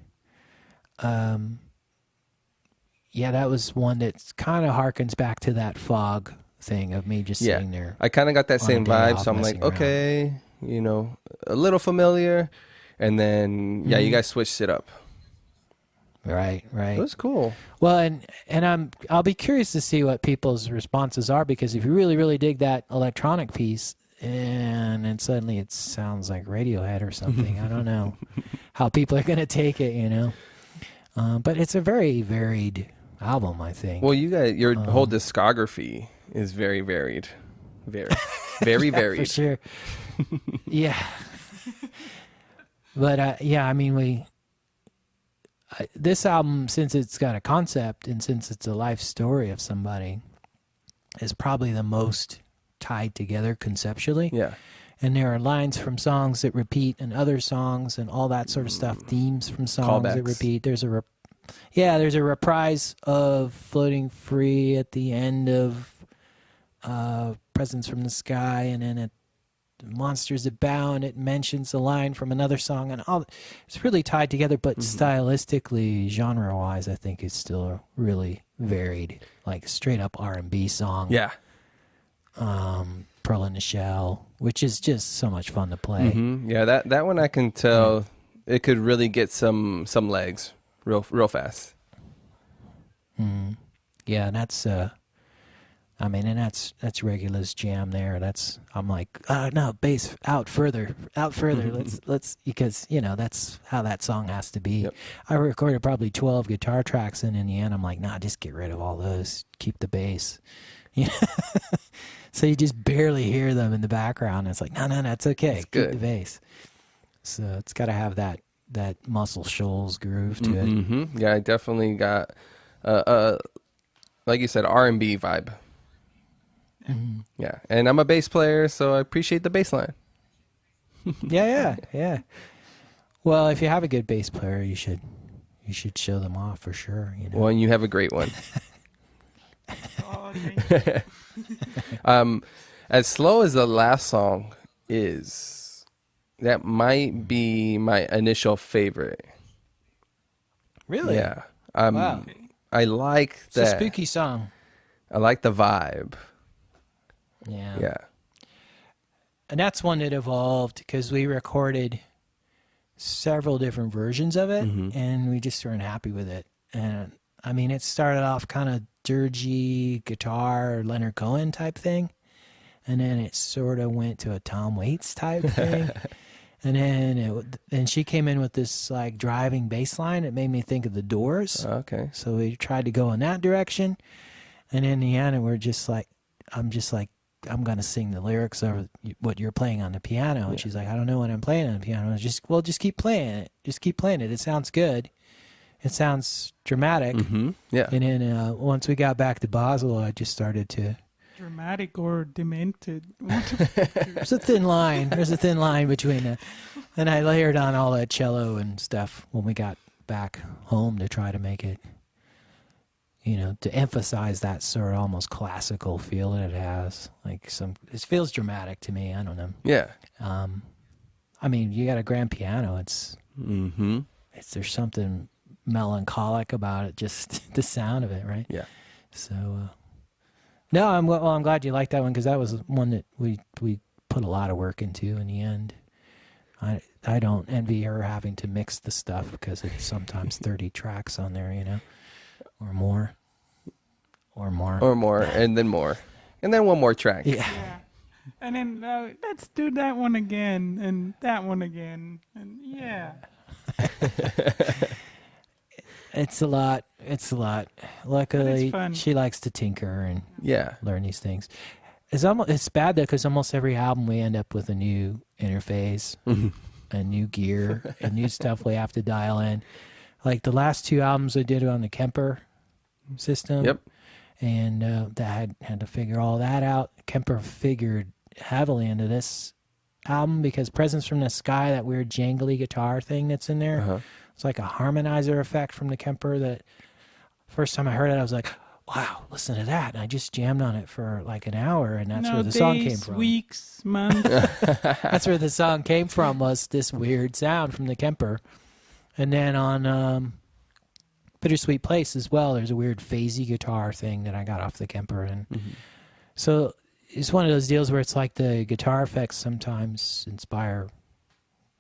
that was one that kind of harkens back to that fog thing of me just sitting there. I kind of got that same vibe, so I'm like, okay, a little familiar, and then you guys switched it up. Right. It was cool. Well, and I'll be curious to see what people's responses are, because if you really, really dig that electronic piece, and then suddenly it sounds like Radiohead or something, I don't know how people are going to take it, but it's a very varied album, I think. Well, your whole discography is very varied. Very varied. For sure. Yeah. But, I mean, this album, since it's got a concept and since it's a life story of somebody, is probably the most tied together conceptually. Yeah. And there are lines from songs that repeat and other songs and all that sort of stuff, themes from songs that repeat. There's a reprise of Floating Free at the end of Presents from the Sky, and then at Monsters Abound, it mentions a line from another song, and all it's really tied together, but stylistically, genre-wise, I think it's still really varied, like straight up R&B song. Yeah. Pearl in the Shell, which is just so much fun to play. Yeah, that one I can tell it could really get some legs real fast. Yeah, and that's that's Regula's jam there. I'm like, no, bass out further. Let's because that's how that song has to be. Yep. I recorded probably 12 guitar tracks, and in the end I'm like, nah, just get rid of all those. Keep the bass. So you just barely hear them in the background. It's like, no, it's okay. It's Keep good. the bass. So it's got to have that Muscle Shoals groove to it. Yeah, I definitely got like you said, R&B vibe. Yeah, and I'm a bass player, so I appreciate the bass line. Yeah. Well, if you have a good bass player, you should show them off for sure. You know. Well, and you have a great one. Oh, thank you. As slow as the last song is, that might be my initial favorite. Really? Yeah. Wow. I like It's that. a spooky song. I like the vibe. Yeah. Yeah. And that's one that evolved because we recorded several different versions of it, and we just weren't happy with it. And I mean, it started off kind of dirgy guitar, Leonard Cohen type thing, and then it sort of went to a Tom Waits type thing. And then she came in with this like driving bass line. It made me think of the Doors. Okay. So we tried to go in that direction, and in the end, we're just like, I'm going to sing the lyrics over what you're playing on the piano. And she's like, I don't know what I'm playing on the piano. Just keep playing it. Just keep playing it. It sounds good. It sounds dramatic. Yeah. And then once we got back to Basel, I just started to... Dramatic or demented. There's a thin line. There's a thin line between that. And I layered on all that cello and stuff when we got back home to try to make it, you know, to emphasize that sort of almost classical feel that it has. Like it feels dramatic to me. I don't know. Yeah. I mean, you got a grand piano. There's something melancholic about it, just the sound of it, right? Yeah. So, no, I'm glad you liked that one because that was one that we put a lot of work into in the end. I don't envy her having to mix the stuff because it's sometimes 30 tracks on there, you know. Or more, and then more, and then one more track. Yeah. Yeah. And then let's do that one again, and that one again, and yeah. It's a lot. Luckily, fun. she likes to tinker and Yeah. learn these things. It's bad though because almost every album we end up with a new interface, a new gear, and new stuff we have to dial in. Like the last two albums I did on the Kemper system. Yep. And that had to figure all that out. Kemper figured heavily into this album because Presence from the Sky, that weird jangly guitar thing that's in there, it's like a harmonizer effect from the Kemper that first time I heard it, I was like, wow, listen to that. And I just jammed on it for like an hour, and that's where the song came from. Weeks, months. That's where the song came from, was this weird sound from the Kemper. And then on Bittersweet Place as well, there's a weird phasey guitar thing that I got off the Kemper. And so it's one of those deals where it's like the guitar effects sometimes inspire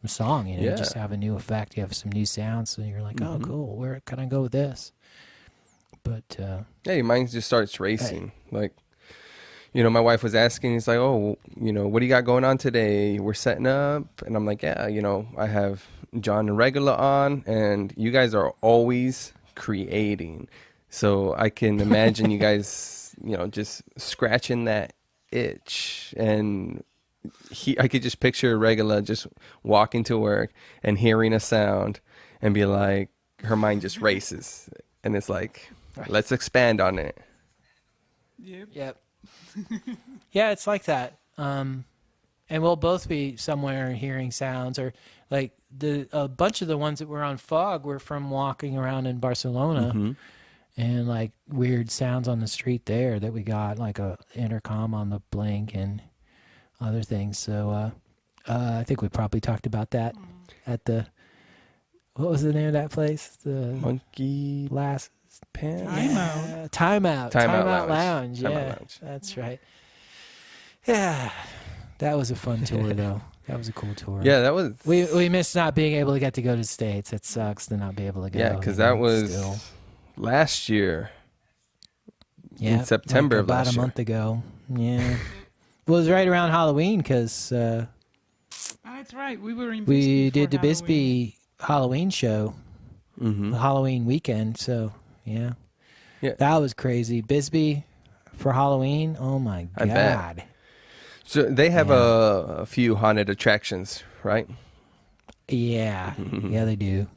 a song. You know, you just have a new effect, you have some new sounds, and you're like, oh, cool, where can I go with this? But yeah, your mind just starts racing. Like, you know, my wife was asking, he's like, oh, you know, what do you got going on today? We're setting up. And I'm like, yeah, you know, I have John and Regula on, and you guys are always creating. So I can imagine you guys, you know, just scratching that itch. And I could just picture Regula just walking to work and hearing a sound and be like, her mind just races. And it's like, let's expand on it. Yep. Yeah, it's like that. And we'll both be somewhere hearing sounds, or like a bunch of the ones that were on Fog were from walking around in Barcelona and like weird sounds on the street there that we got, like a intercom on the Blink and other things. So I think we probably talked about that at the, what was the name of that place? The Monkey last Pants? Timeout Lounge. Yeah, Timeout Lounge. That's right. Yeah, that was a fun tour though. That was a cool tour. Yeah, that was. We missed not being able to get to go to the States. It sucks to not be able to go. Yeah, because that was last year. Yeah, in September like of last about a year. month ago. Yeah, well, it was right around Halloween because That's right. We were in. we Bisbee did the for Halloween. Bisbee Halloween show, the Halloween weekend. So yeah, that was crazy. Bisbee for Halloween. Oh my I bet. God. So they have a few haunted attractions, right? Yeah, yeah, they do.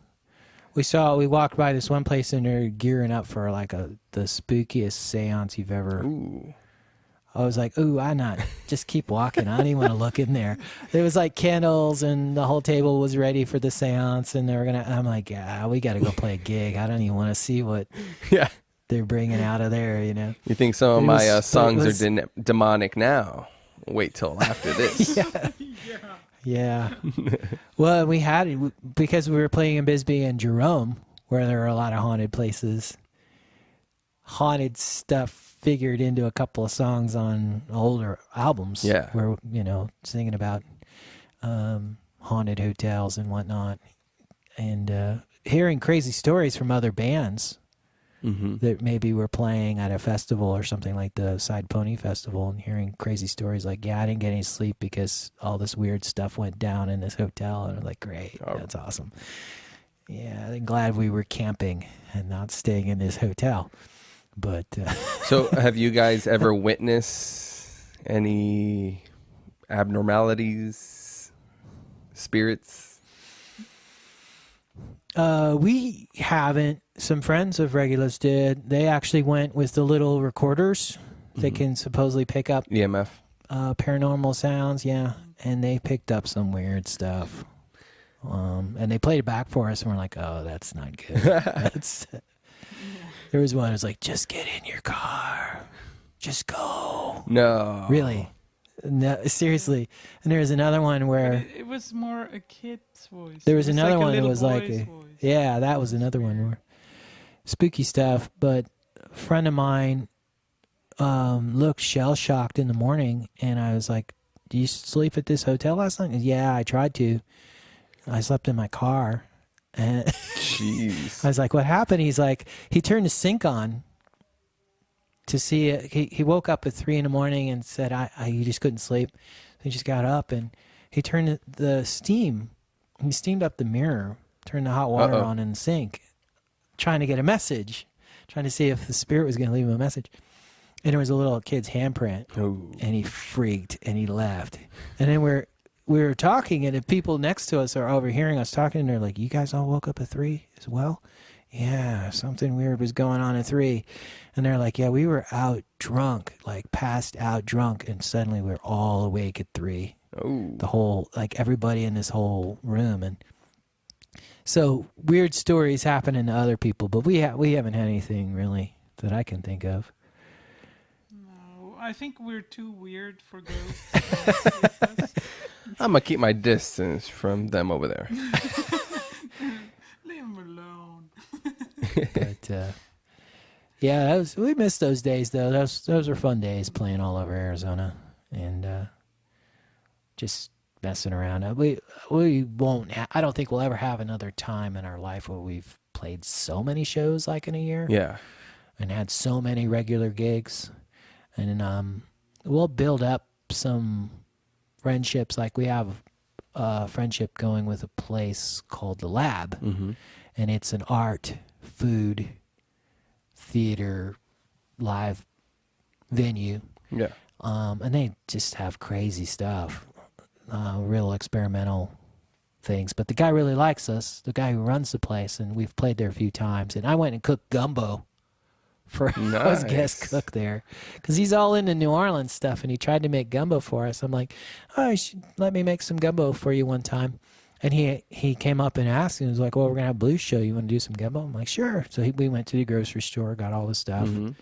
We walked by this one place and they're gearing up for like the spookiest seance you've ever. Ooh. I was like, ooh, why not? Just keep walking. I don't even want to look in there. There was like candles and the whole table was ready for the seance and I'm like, yeah, we got to go play a gig. I don't even want to see what Yeah. they're bringing out of there, you know? You think some of It my was- songs it was- are demonic now? Wait till after this. Yeah. Well, we had it because we were playing in Bisbee and Jerome, where there are a lot of haunted places. Haunted stuff figured into a couple of songs on older albums. Yeah. Where, singing about haunted hotels and whatnot. And hearing crazy stories from other bands that maybe were playing at a festival or something like the Side Pony Festival, and hearing crazy stories like, yeah, I didn't get any sleep because all this weird stuff went down in this hotel. And I'm like, great, that's awesome. Yeah, I'm glad we were camping and not staying in this hotel. But So have you guys ever witnessed any abnormalities, spirits? we haven't. Some friends of Regulus did. They actually went with the little recorders that can supposedly pick up EMF? paranormal sounds, yeah. And they picked up some weird stuff. And they played it back for us, and we're like, oh, that's not good. There was one who was like, just get in your car. Just go. No. Really? No, seriously. And there was another one where It was more a kid's voice. there was It another like a one that little was like, boy's voice. yeah, that was another one where spooky stuff. But a friend of mine looked shell-shocked in the morning, and I was like, do you sleep at this hotel last night? Yeah, I tried to. I slept in my car. And Jeez. I was like, what happened? He's like, he turned the sink on to see it. He woke up at 3 a.m. and said, he just couldn't sleep. So he just got up and he turned the steam. He steamed up the mirror, turned the hot water on in the sink, trying to get a message, trying to see if the spirit was going to leave him a message. And there was a little kid's handprint. Ooh. And he freaked and he left. And then we were talking, and the people next to us are overhearing us talking, and they're like, you guys all woke up at 3 as well? Yeah, something weird was going on at 3. And they're like, yeah, we were out drunk, like passed out drunk, and suddenly we're all awake at 3. Oh. The whole, like everybody in this whole room. And so weird stories happen to other people, but we haven't had anything really that I can think of. No, I think we're too weird for ghosts. I'm going to keep my distance from them over there. Leave them alone. But yeah, we missed those days though. Those were fun days playing all over Arizona and just messing around. We won't. I don't think we'll ever have another time in our life where we've played so many shows like in a year. Yeah. And had so many regular gigs, and we'll build up some friendships. Like we have a friendship going with a place called the Lab, and it's an art, food, theater, live venue. Yeah. And they just have crazy stuff, real experimental things. But the guy really likes us, the guy who runs the place, and we've played there a few times. And I went and cooked gumbo for I was guest cook there, because he's all into New Orleans stuff, and he tried to make gumbo for us. I'm like, oh, you should let me make some gumbo for you one time. And he came up and asked, and he was like, well, we're going to have a blues show. You want to do some gumbo? I'm like, sure. So we went to the grocery store, got all the stuff, and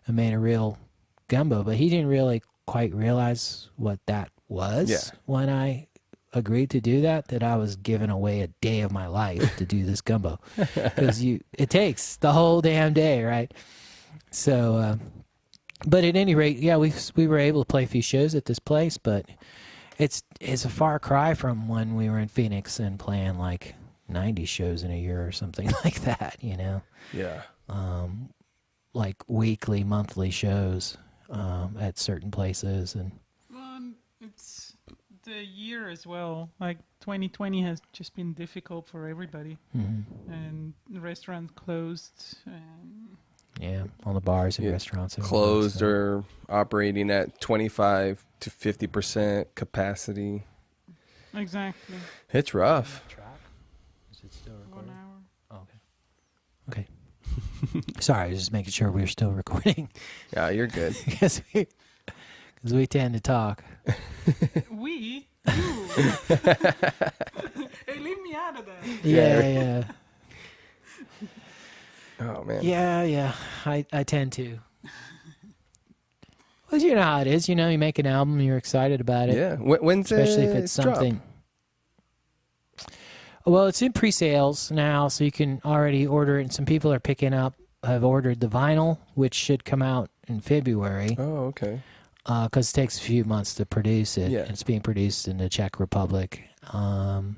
made a real gumbo. But he didn't really quite realize what that was when I agreed to do that I was giving away a day of my life to do this gumbo. Because it takes the whole damn day, right? So, but at any rate, yeah, we were able to play a few shows at this place, but it's a far cry from when we were in Phoenix and playing like 90 shows in a year or something like that, you know? Yeah. Like weekly, monthly shows at certain places. And Well, it's the year as well. Like 2020 has just been difficult for everybody, and the restaurants closed. And yeah, all the bars and restaurants. And Closed or operating at 25 to 50% capacity. exactly It's rough. Is it still 1 hour. Okay. Sorry, just making sure we're still recording Yeah, you're good. because we tend to talk. We? You? Hey, leave me out of that. Yeah. Oh man. Yeah. I tend to. Well, you know how it is. You know, you make an album, you're excited about it. Yeah. When's Especially if it's drop? something. Well, it's in pre-sales now, so you can already order it. And some people have ordered the vinyl, which should come out in February. Oh, okay. Because it takes a few months to produce it. Yeah. It's being produced in the Czech Republic. And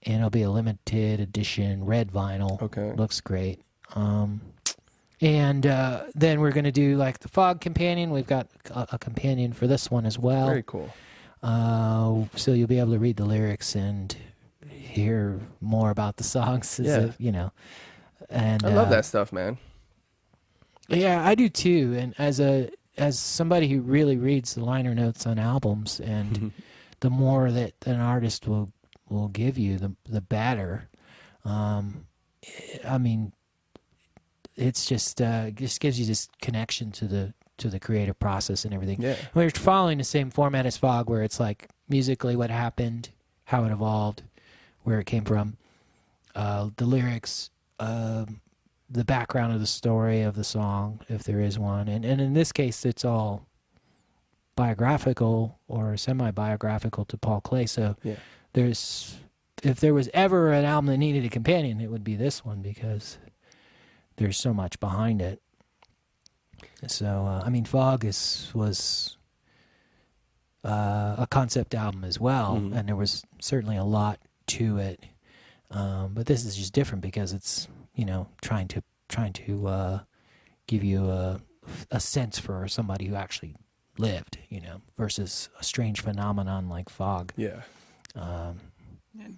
it'll be a limited edition red vinyl. Okay. Looks great. And then we're going to do like the Fog companion. We've got a companion for this one as well. Very cool. So you'll be able to read the lyrics and hear more about the songs. You know. And I love that stuff, man. Yeah, I do too. And as somebody who really reads the liner notes on albums, and the more that an artist will give you, the better. I mean, it's just gives you this connection to the creative process and everything. Yeah. We're following the same format as Fog, where it's like musically what happened, how it evolved, where it came from, the lyrics, the background of the story of the song, if there is one. And in this case, it's all biographical or semi-biographical to Paul Klee. So Yeah. if there was ever an album that needed a companion, it would be this one, because there's so much behind it. So, I mean, Fog was a concept album as well, and there was certainly a lot to it. But this is just different because it's, you know, trying to give you a sense for somebody who actually lived, you know, versus a strange phenomenon like Fog. Yeah.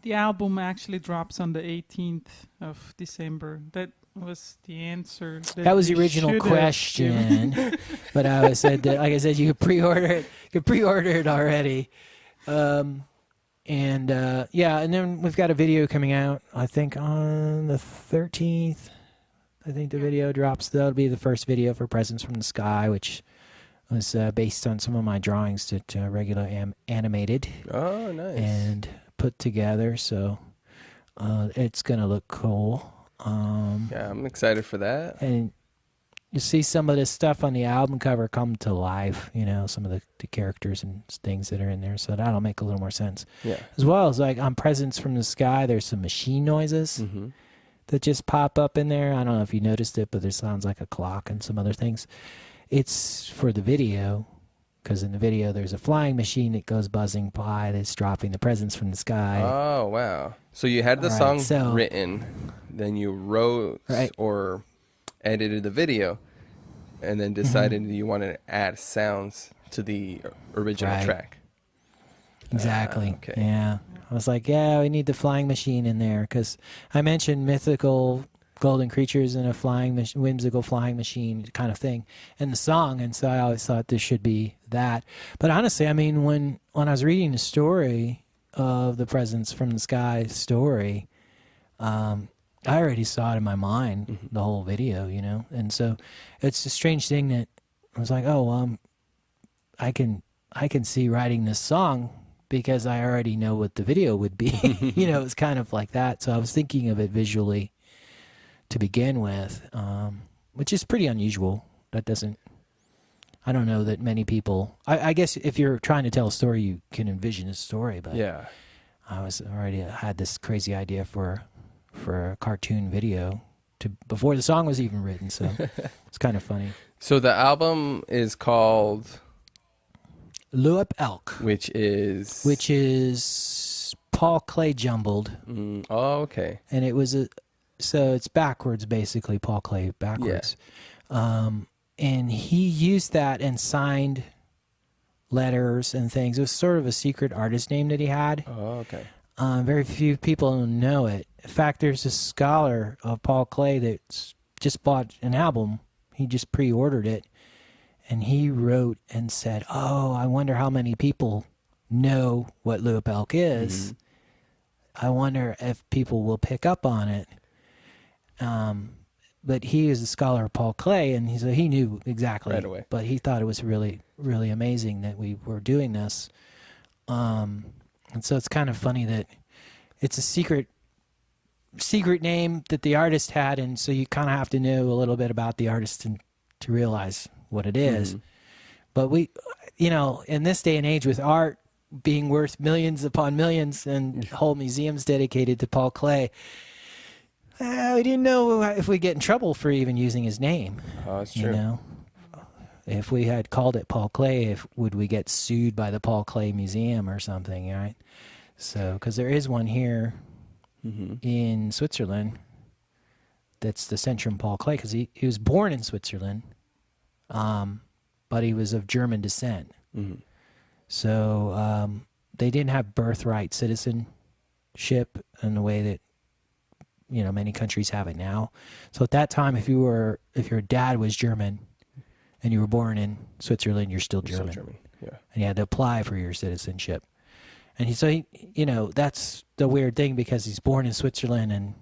The album actually drops on the 18th of December. That was the answer. That was the we original should have question, given. but I said that, like I said, you could pre-order it. You could pre-order it already. And then we've got a video coming out, I think on the 13th. I think the video drops. That'll be the first video for Presents from the Sky, which was based on some of my drawings that regular animated Oh, nice. and put together. So it's going to look cool. Yeah, I'm excited for that. And you see some of this stuff on the album cover come to life, you know, some of the characters and things that are in there. So that'll make a little more sense. Yeah. As well as, like, on Presents from the Sky, there's some machine noises that just pop up in there. I don't know if you noticed it, but there sounds like a clock and some other things. It's for the video, because in the video there's a flying machine that goes buzzing by that's dropping the presents from the sky. Oh, wow. So you had the All right, song written, then you wrote or edited the video, and then decided you wanted to add sounds to the original track. Exactly. Okay. Yeah. I was like, yeah, we need the flying machine in there, because I mentioned mythical golden creatures and a whimsical flying machine kind of thing in the song, and so I always thought this should be that. But honestly, I mean, when I was reading the story of the Presents from the Sky story, I already saw it in my mind, the whole video, you know, and so it's a strange thing that I was like, oh, I can see writing this song because I already know what the video would be. You know, it's kind of like that. So I was thinking of it visually to begin with, which is pretty unusual. I don't know that many people, I guess if you're trying to tell a story, you can envision a story, but Yeah. I had this crazy idea for a cartoon video before the song was even written. So it's kind of funny. So the album is called Luap Elk, which is Paul Klee jumbled, oh, okay. and it was so it's backwards, basically, Paul Klee backwards. And he used that and signed letters and things. It was sort of a secret artist name that he had. Oh, okay. Very few people know it. In fact, there's a scholar of Paul Klee that's just bought an album. He just pre-ordered it. And he wrote and said, oh, I wonder how many people know what Luap Elk is. I wonder if people will pick up on it. but he is a scholar of Paul Klee, and he knew exactly Right away. But he thought it was really, really amazing that we were doing this. And so it's kind of funny that it's a secret name that the artist had, and so you kind of have to know a little bit about the artist to realize what it is. But we, in this day and age with art being worth millions upon millions and whole museums dedicated to Paul Klee, we didn't know if we'd get in trouble for even using his name. Oh, that's true. If we had called it Paul Klee, would we get sued by the Paul Klee Museum or something, right? So, because there is one here in Switzerland that's the Centrum Paul Klee, because he was born in Switzerland, but he was of German descent. So they didn't have birthright citizenship in the way that many countries have it now. So at that time, if your dad was German and you were born in Switzerland, you're still German. Yeah. And you had to apply for your citizenship. And he that's the weird thing, because he's born in Switzerland and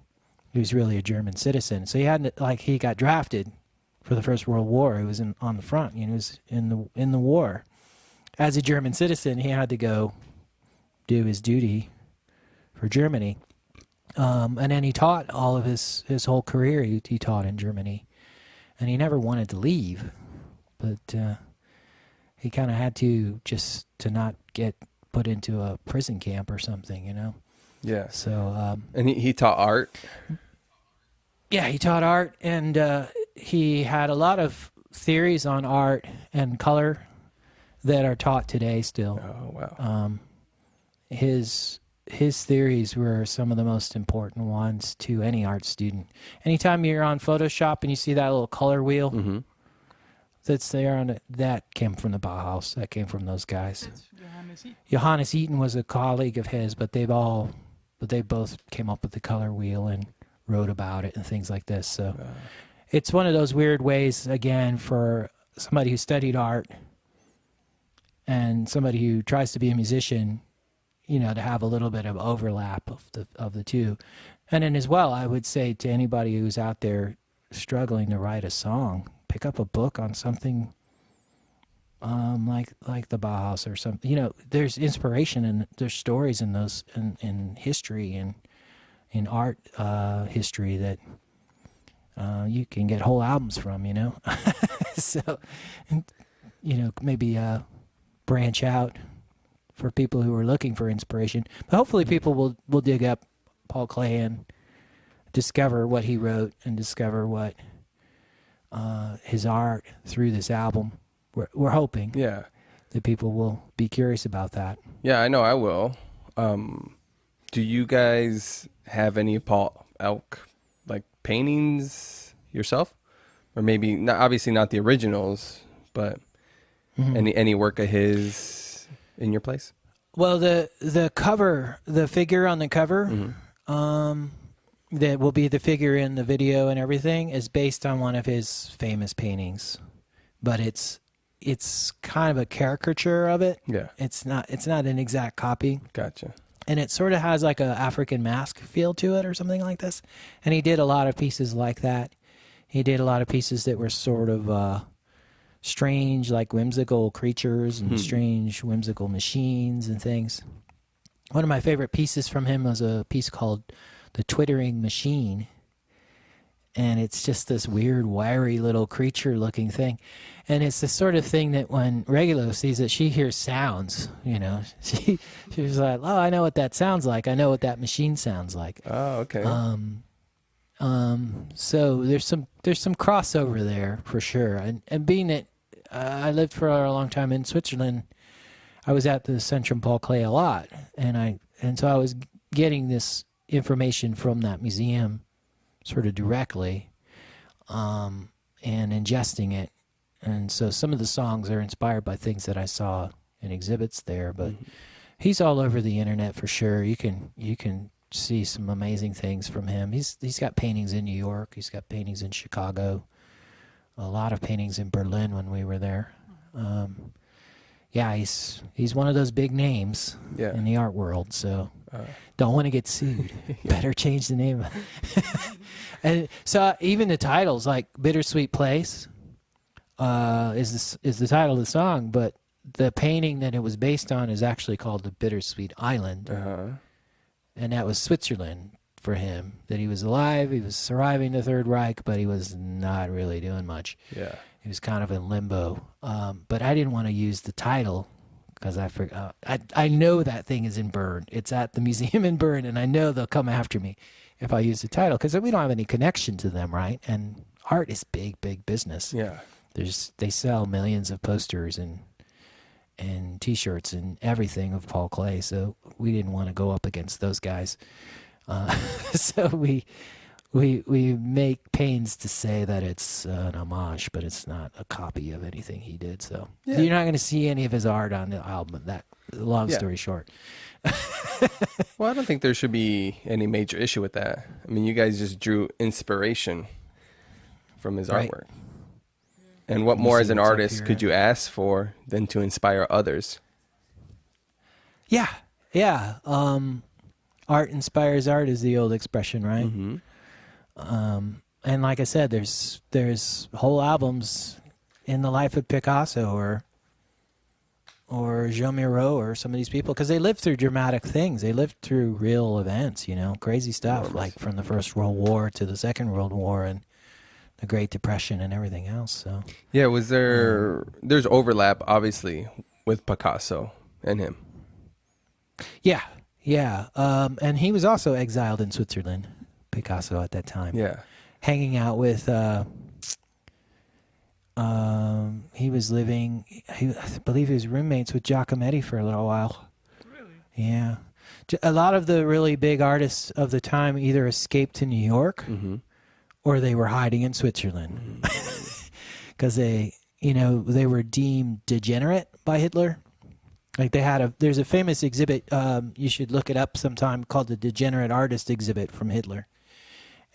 he was really a German citizen. So he got drafted for the First World War. He was on the front. He was in the war. As a German citizen, he had to go do his duty for Germany. And then he taught all of his whole career. He taught in Germany, and he never wanted to leave, but he kind of had to, just to not get put into a prison camp or something, Yeah. So and he taught art. Yeah, he taught art, and he had a lot of theories on art and color that are taught today still. Oh, wow. His theories were some of the most important ones to any art student. Anytime you're on Photoshop and you see that little color wheel that's there on it, that came from the Bauhaus. That came from those guys. That's Johannes Eaton. Johannes Eaton was a colleague of his, but they both came up with the color wheel and wrote about it and things like this. So it's one of those weird ways, again, for somebody who studied art and somebody who tries to be a musician, to have a little bit of overlap of the two. And then as well, I would say to anybody who's out there struggling to write a song, pick up a book on something like the Bauhaus or something. There's inspiration and there's stories in those in history and in art history that you can get whole albums from. So maybe branch out for people who are looking for inspiration. But hopefully people will dig up Paul Klee and discover what he wrote and discover what his art through this album. We're hoping that people will be curious about that. Yeah, I know I will. Do you guys have any Paul Elk paintings yourself? Or maybe not, obviously not the originals, but any work of his in your place? Well, the cover, the figure on the cover, that will be the figure in the video and everything, is based on one of his famous paintings, but it's kind of a caricature of it. Yeah, it's not an exact copy. Gotcha. And it sort of has like a African mask feel to it or something like this. And he did a lot of pieces like that. He did a lot of pieces that were sort of strange, like whimsical creatures and strange, whimsical machines and things. One of my favorite pieces from him was a piece called The Twittering Machine. And it's just this weird, wiry little creature-looking thing. And it's the sort of thing that when Regulo sees it, she hears sounds, She's like, oh, I know what that sounds like. I know what that machine sounds like. Oh, okay. So there's some crossover there for sure. And being that I lived for a long time in Switzerland, I was at the Centrum Paul Klee a lot. And so I was getting this information from that museum sort of directly, and ingesting it. And so some of the songs are inspired by things that I saw in exhibits there, but he's all over the internet for sure. You can see some amazing things from him. He's got paintings in New York. He's got paintings in Chicago. A lot of paintings in Berlin when we were there. He's one of those big names in the art world. So Don't want to get sued. Better change the name. And so even the titles, like Bittersweet Place, is the title of the song, but the painting that it was based on is actually called the Bittersweet Island. And that was Switzerland for him, that he was alive, he was surviving the Third Reich, but he was not really doing much. Yeah. He was kind of in limbo. But I didn't want to use the title because I forgot. I know that thing is in Bern. It's at the museum in Bern, and I know they'll come after me if I use the title because we don't have any connection to them, right? And art is big, big business. Yeah. They sell millions of posters and T-shirts and everything of Paul Klee, so we didn't want to go up against those guys. So we make pains to say that it's an homage, but it's not a copy of anything he did. So you're not going to see any of his art on the album. That long story short. Well, I don't think there should be any major issue with that. I mean, you guys just drew inspiration from his artwork. And what more as an artist could you ask for than to inspire others? Yeah. Art inspires art is the old expression, right? And like I said, there's whole albums in the life of Picasso or Jean Miro or some of these people because they lived through dramatic things. They lived through real events, crazy stuff, like from the First World War to the Second World War and the Great Depression and everything else. So yeah, was there's overlap obviously with Picasso and him. Yeah. And he was also exiled in Switzerland, Picasso, at that time. Yeah. Hanging out with, he was living, I believe he was roommates with Giacometti for a little while. Really? Yeah. A lot of the really big artists of the time either escaped to New York or they were hiding in Switzerland because they were deemed degenerate by Hitler. Like there's a famous exhibit, you should look it up sometime, called the Degenerate Artist Exhibit from Hitler.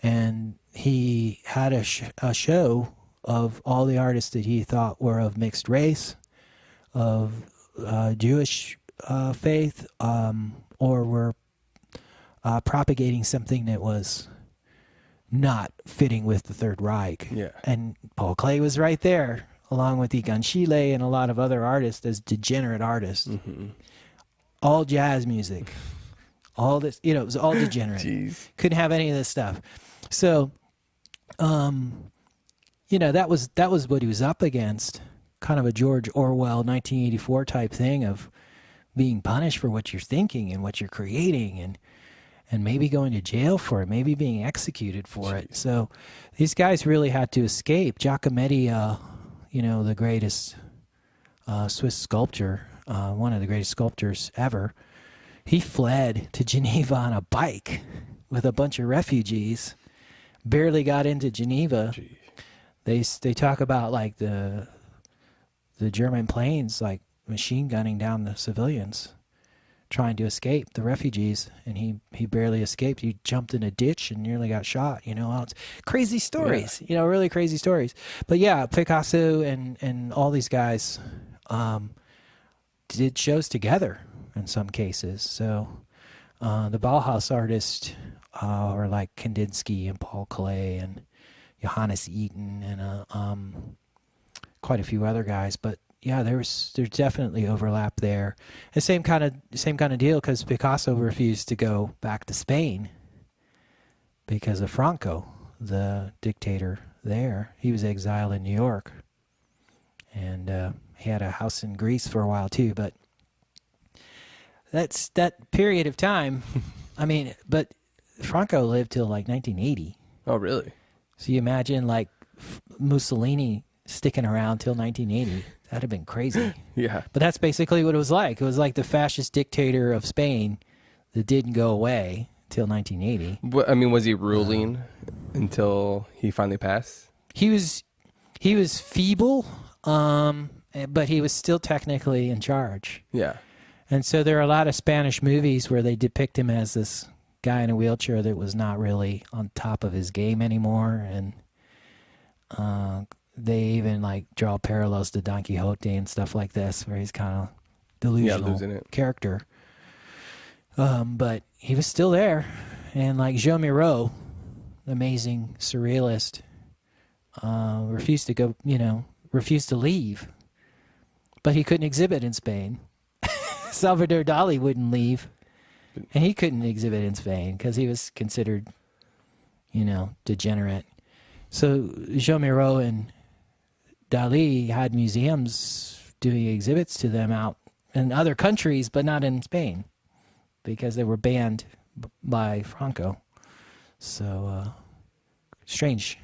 And he had a show of all the artists that he thought were of mixed race, of Jewish faith, or were propagating something that was not fitting with the Third Reich. Yeah. And Paul Klee was right there, along with Egon Schiele and a lot of other artists as degenerate artists. All jazz music. All this, it was all degenerate. Jeez. Couldn't have any of this stuff. So, that was what he was up against. Kind of a George Orwell 1984 type thing of being punished for what you're thinking and what you're creating and maybe going to jail for it, maybe being executed for it. So these guys really had to escape. Giacometti, the greatest Swiss sculptor, one of the greatest sculptors ever, he fled to Geneva on a bike with a bunch of refugees, barely got into Geneva. Jeez. They talk about like the German planes like machine gunning down the civilians trying to escape the refugees, and he barely escaped. He jumped in a ditch and nearly got shot. It's crazy stories. Really crazy stories. But yeah, Picasso and all these guys did shows together in some cases. So the Bauhaus artists were like Kandinsky and Paul Klee and Johannes Eaton and quite a few other guys. But yeah, there's definitely overlap there. The same kind of deal because Picasso refused to go back to Spain because of Franco, the dictator there. He was exiled in New York, and he had a house in Greece for a while too. But that's that period of time. I mean, but Franco lived till like 1980. Oh, really? So you imagine like Mussolini sticking around till 1980. That'd have been crazy. Yeah. But that's basically what it was like. It was like the fascist dictator of Spain that didn't go away till 1980. But, I mean, was he ruling until he finally passed? He was feeble, but he was still technically in charge. Yeah. And so there are a lot of Spanish movies where they depict him as this guy in a wheelchair that was not really on top of his game anymore. And they even like draw parallels to Don Quixote and stuff like this, where he's kind of delusional losing it. character. But he was still there. And like Joe Miro, amazing surrealist, refused to leave. But he couldn't exhibit in Spain. Salvador Dali wouldn't leave. And he couldn't exhibit in Spain because he was considered, degenerate. So Joe Miro and Dali had museums doing exhibits to them out in other countries, but not in Spain because they were banned by Franco. So strange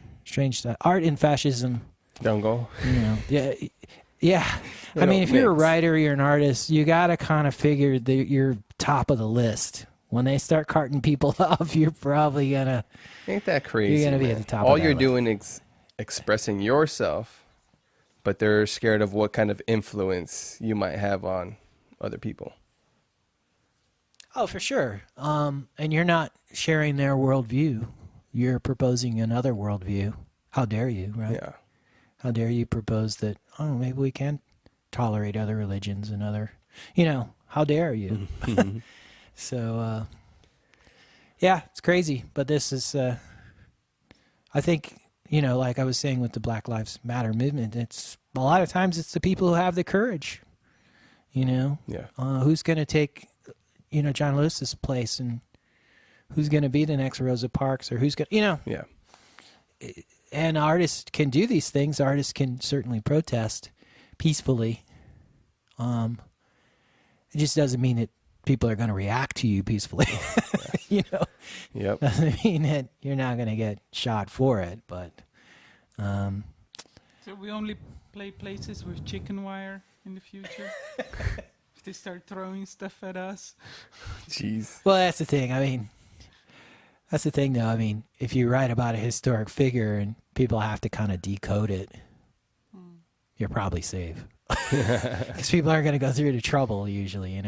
that art and fascism Don't go. Yeah. I mean, if you're a writer, you're an artist, you got to kind of figure that you're top of the list. When they start carting people off, you're probably going to... Ain't that crazy, You're going to be man? at the top All of that you're list. doing is expressing yourself, but they're scared of what kind of influence you might have on other people. Oh, for sure. And you're not sharing their worldview. You're proposing another worldview. How dare you, right? Yeah. How dare you propose that, maybe we can tolerate other religions and other... how dare you? So, yeah, it's crazy. But this is, I think, like I was saying with the Black Lives Matter movement, it's a lot of times it's the people who have the courage, Yeah. who's going to take, John Lewis's place, and who's going to be the next Rosa Parks, or who's going to, Yeah. And artists can do these things. Artists can certainly protest peacefully. It just doesn't mean that people are going to react to you peacefully. Yep. Doesn't mean that you're not going to get shot for it. But So we only play places with chicken wire in the future? If they start throwing stuff at us? Jeez. well, that's the thing. I mean, that's the thing, though. I mean, if you write about a historic figure and people have to kind of decode it, you're probably safe. Because people aren't going to go through the trouble usually,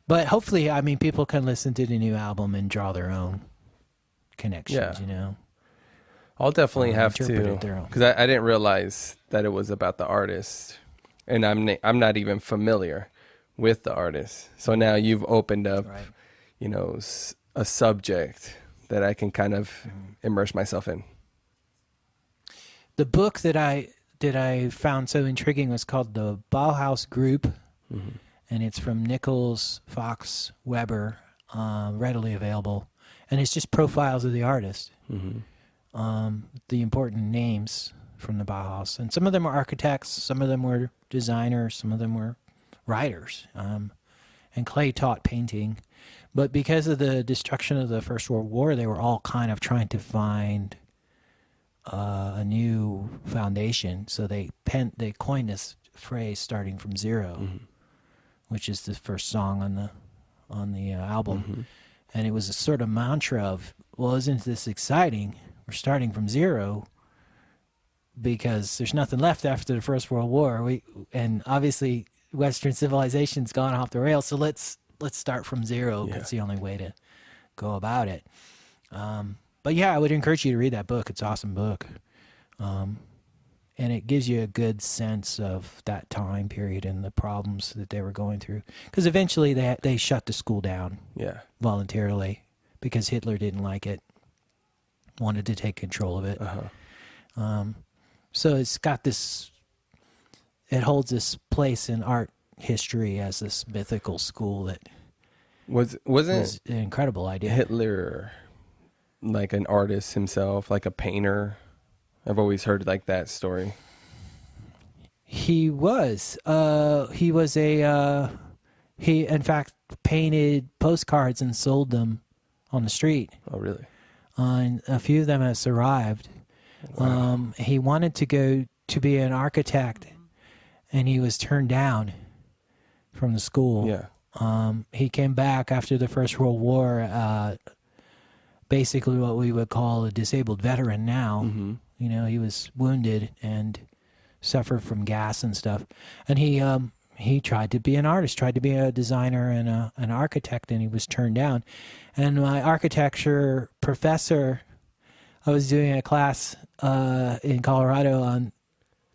But hopefully, I mean, people can listen to the new album and draw their own connections, I'll definitely have to, interpret it their own. because I didn't realize that it was about the artist, and I'm not even familiar with the artist. So now you've opened up, Right. A subject that I can kind of immerse myself in. The book that I found so intriguing was called The Bauhaus Group, and it's from Nichols Fox Weber, readily available, and it's just profiles of the artist, the important names from the Bauhaus, and some of them are architects, some of them were designers, some of them were writers, and Clay taught painting, but because of the destruction of the First World War, they were all kind of trying to find a new foundation. So they coined this phrase "starting from zero," which is the first song on the album, and it was a sort of mantra of, "Well, isn't this exciting? We're starting from zero because there's nothing left after the First World War. And obviously Western civilization's gone off the rails. So let's start from zero. Yeah. It's the only way to go about it." But yeah, I would encourage you to read that book. It's an awesome book. And it gives you a good sense of that time period and the problems that they were going through. Because eventually they shut the school down Yeah. voluntarily because Hitler didn't like it, wanted to take control of it. So it's got this, it holds this place in art history as this mythical school that Wasn't was an incredible idea. Hitler like an artist himself, like a painter? I've always heard like that story. He was he in fact painted postcards and sold them on the street. Oh, really? And a few of them have survived. Wow. He wanted to go to be an architect, and he was turned down from the school. Yeah. He came back after the First World War, basically what we would call a disabled veteran now. Mm-hmm. You know, he was wounded and suffered from gas and stuff. And he tried to be an artist, tried to be a designer and an architect, and he was turned down. And my architecture professor, I was doing a class in Colorado on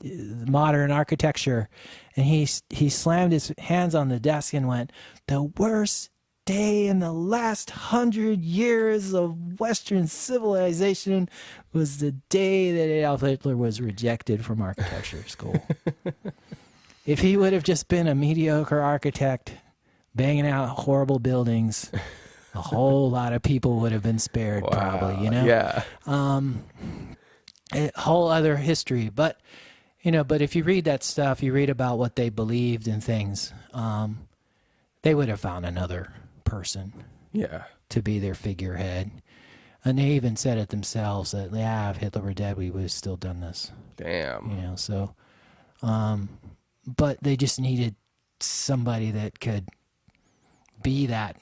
modern architecture, and he slammed his hands on the desk and went, "The worst day in the last 100 years of Western civilization was the day that Adolf Hitler was rejected from architecture school. If he would have just been a mediocre architect banging out horrible buildings, a whole lot of people would have been spared, probably, you know? Yeah. A whole other history. But, you know, but if you read that stuff, you read about what they believed and things, they would have found another person to be their figurehead. And they even said it themselves that, yeah, if Hitler were dead, we would have still done this. Damn. You know, so, but they just needed somebody that could be that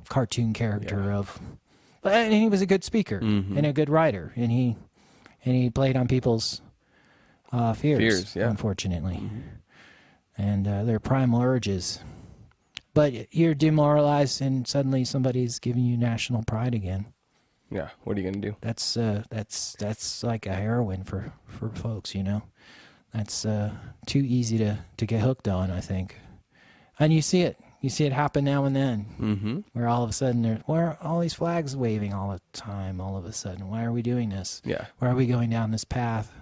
cartoon character of, and he was a good speaker and a good writer, and he played on people's fears, unfortunately, and their primal urges. But you're demoralized, and suddenly somebody's giving you national pride again. Yeah, what are you gonna do? That's like a heroin for folks, you know. That's too easy to get hooked on, I think. And you see it happen now and then, where all of a sudden why are all these flags waving all the time? All of a sudden, why are we doing this? Yeah, why are we going down this path?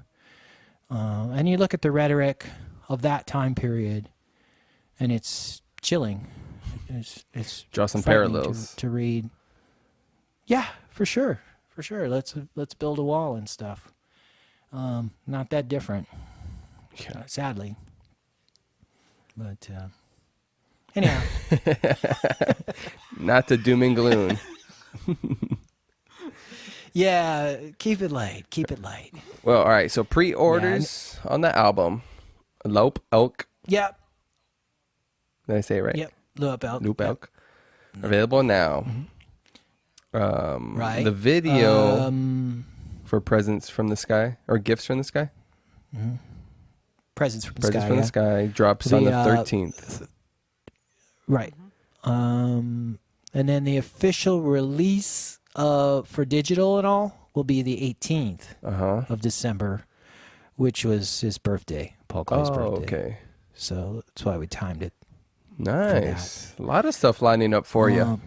And you look at the rhetoric of that time period, and it's chilling. It's draw some frightening parallels to read. Yeah, for sure. Let's build a wall and stuff. Not that different, sadly. But anyhow, not to doom and gloom. yeah, keep it light. Well, all right. So pre-orders on the album, Luap Elk. Yep. Did I say it right? Yep. Luap Elk. Luap Elk. Available now. Right. The video for Presents from the Sky or Gifts from the Sky. Presents from the Presents Sky. from the Sky drops on the 13th. Right. And then the official release for digital and all will be the 18th of December, which was his birthday, Paul Clay's birthday. Okay. So that's why we timed it. Nice. A lot of stuff lining up for you.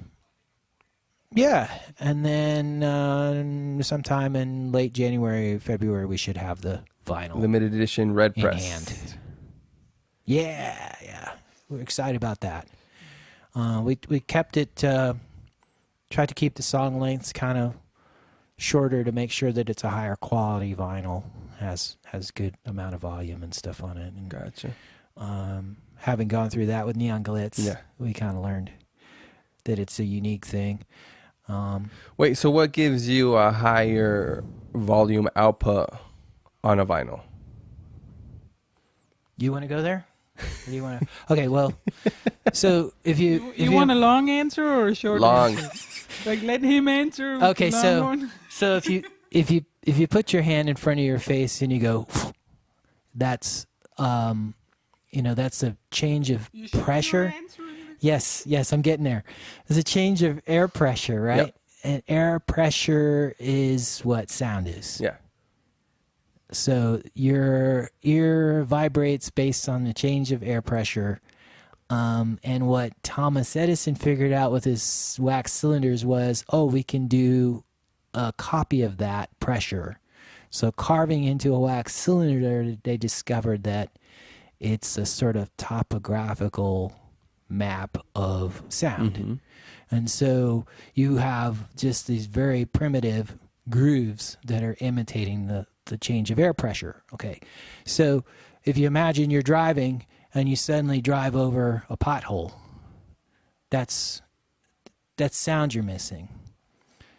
Yeah. And then sometime in late January, February, we should have the vinyl. Limited edition red in press. hand. Yeah. We're excited about that. We kept it, tried to keep the song lengths kind of shorter to make sure that it's a higher quality vinyl, has good amount of volume and stuff on it. And, Gotcha. having gone through that with Neon Glitz, we kind of learned that it's a unique thing. Wait, so what gives you a higher volume output on a vinyl? You want to go there? Or do you want to? Okay, well, so if you want a long answer or a short long answer? Like let him answer. With okay, the long one. so if you put your hand in front of your face and you go, that's that's a change of pressure. Yes, I'm getting there. There's a change of air pressure, right? Yep. And air pressure is what sound is. Yeah. So your ear vibrates based on the change of air pressure. And what Thomas Edison figured out with his wax cylinders was, we can do a copy of that pressure. So carving into a wax cylinder, they discovered that it's a sort of topographical map of sound. And so you have just these very primitive grooves that are imitating the change of air pressure. Okay, so if you imagine you're driving and you suddenly drive over a pothole, that's sound you're missing.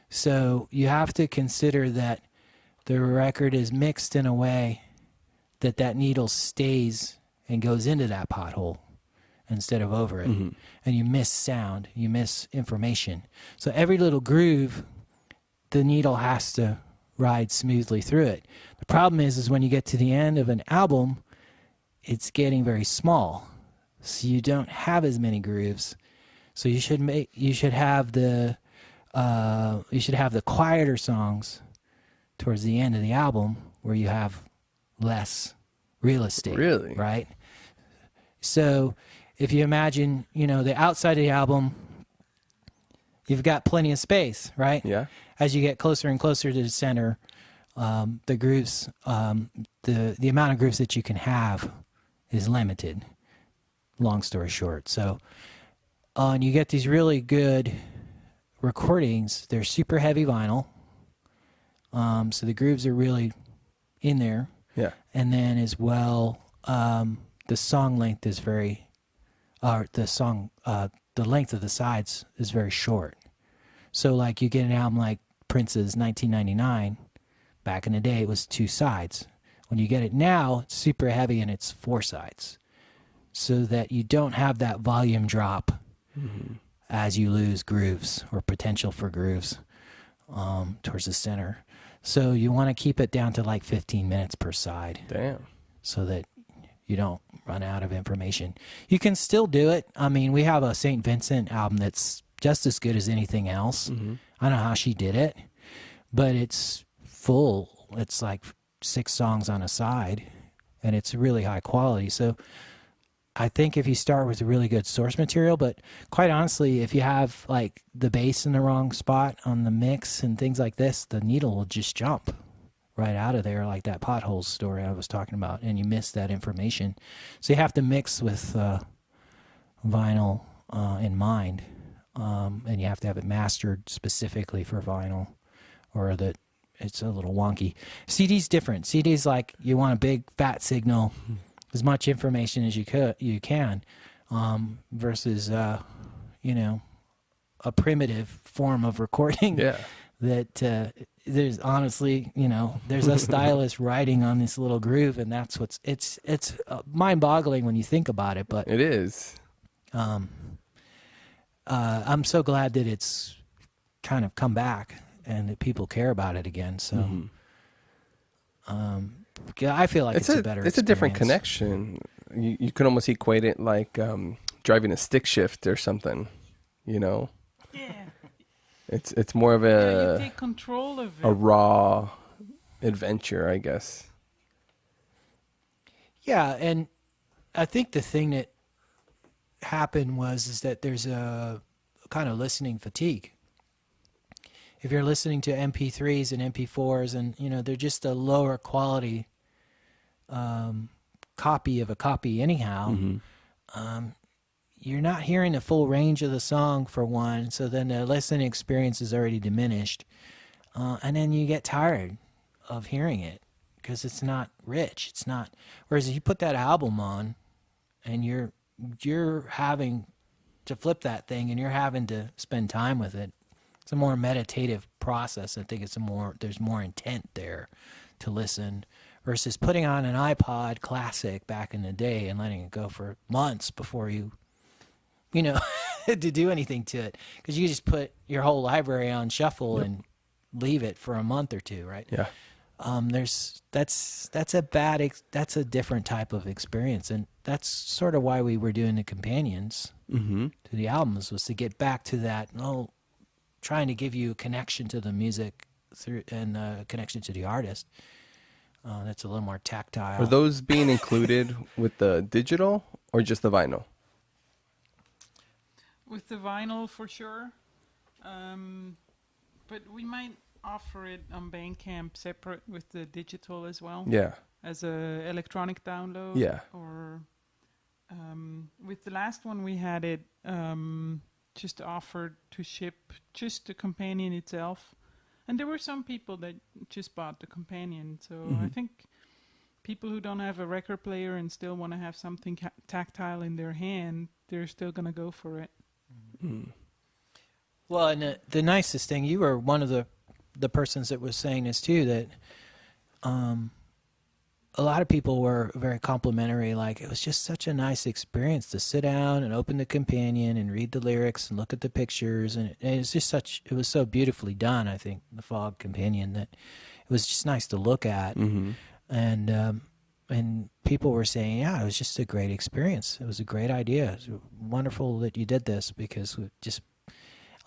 So you have to consider that the record is mixed in a way that needle stays and goes into that pothole instead of over it. And you miss sound, you miss information. So every little groove, the needle has to ride smoothly through it. The problem is when you get to the end of an album, it's getting very small. So you don't have as many grooves. So you should have the quieter songs towards the end of the album where you have less real estate. Really? Right? So if you imagine, the outside of the album you've got plenty of space, right? Yeah. As you get closer and closer to the center, the grooves, the amount of grooves that you can have is limited. Long story short, so and you get these really good recordings. They're super heavy vinyl, so the grooves are really in there. Yeah. And then as well, the song length is very, the length of the sides is very short. So like you get an album like Prince's 1999, back in the day it was 2 sides. When you get it now, it's super heavy and it's 4 sides. So that you don't have that volume drop as you lose grooves or potential for grooves towards the center. So you want to keep it down to like 15 minutes per side. Damn. So that you don't run out of information. You can still do it. I mean, we have a St. Vincent album that's just as good as anything else. Mm-hmm. I don't know how she did it, but it's full. It's like 6 songs on a side, and it's really high quality. So I think if you start with a really good source material, but quite honestly, if you have like the bass in the wrong spot on the mix and things like this, the needle will just jump right out of there, like that potholes story I was talking about, and you miss that information. So you have to mix with vinyl in mind, and you have to have it mastered specifically for vinyl, or that it's a little wonky. CD's different. CD's like you want a big fat signal, as much information as you can, versus you know, a primitive form of recording. Yeah. That there's honestly, you know, there's a stylus writing on this little groove, and that's what's it's mind-boggling when you think about it. But It is. I'm so glad that it's kind of come back and that people care about it again. So I feel like it's a better It's a different experience. connection. You could almost equate it like driving a stick shift or something, you know? Yeah. It's more of Yeah, you take control of it. a raw adventure, I guess. Yeah, and I think the thing that happened is that there's a kind of listening fatigue. If you're listening to MP3s and MP4s, and you know they're just a lower quality copy of a copy anyhow, you're not hearing the full range of the song for one, so then the listening experience is already diminished, and then you get tired of hearing it because it's not rich. It's not. Whereas if you put that album on, and you're having to flip that thing, and you're having to spend time with it, it's a more meditative process. I think there's more intent there to listen versus putting on an iPod Classic back in the day and letting it go for months before you know, to do anything to it, because you just put your whole library on shuffle and leave it for a month or two, right? Yeah. That's a different type of experience, and that's sort of why we were doing the companions to the albums, was to get back to that. Trying to give you a connection to the music through and a connection to the artist. That's a little more tactile. Are those being included with the digital or just the vinyl? With the vinyl for sure, but we might offer it on Bandcamp separate with the digital as well. Yeah. As a electronic download. Yeah. Or with the last one we had it just offered to ship just the companion itself, and there were some people that just bought the companion. So I think people who don't have a record player and still want to have something tactile in their hand, they're still gonna go for it. Well, and the nicest thing, you were one of the persons that was saying this too, that a lot of people were very complimentary. Like, it was just such a nice experience to sit down and open the companion and read the lyrics and look at the pictures, and it was just it was so beautifully done. I think the Fog companion, that it was just nice to look at, and people were saying, yeah, it was just a great experience. It was a great idea. It was wonderful that you did this, because it just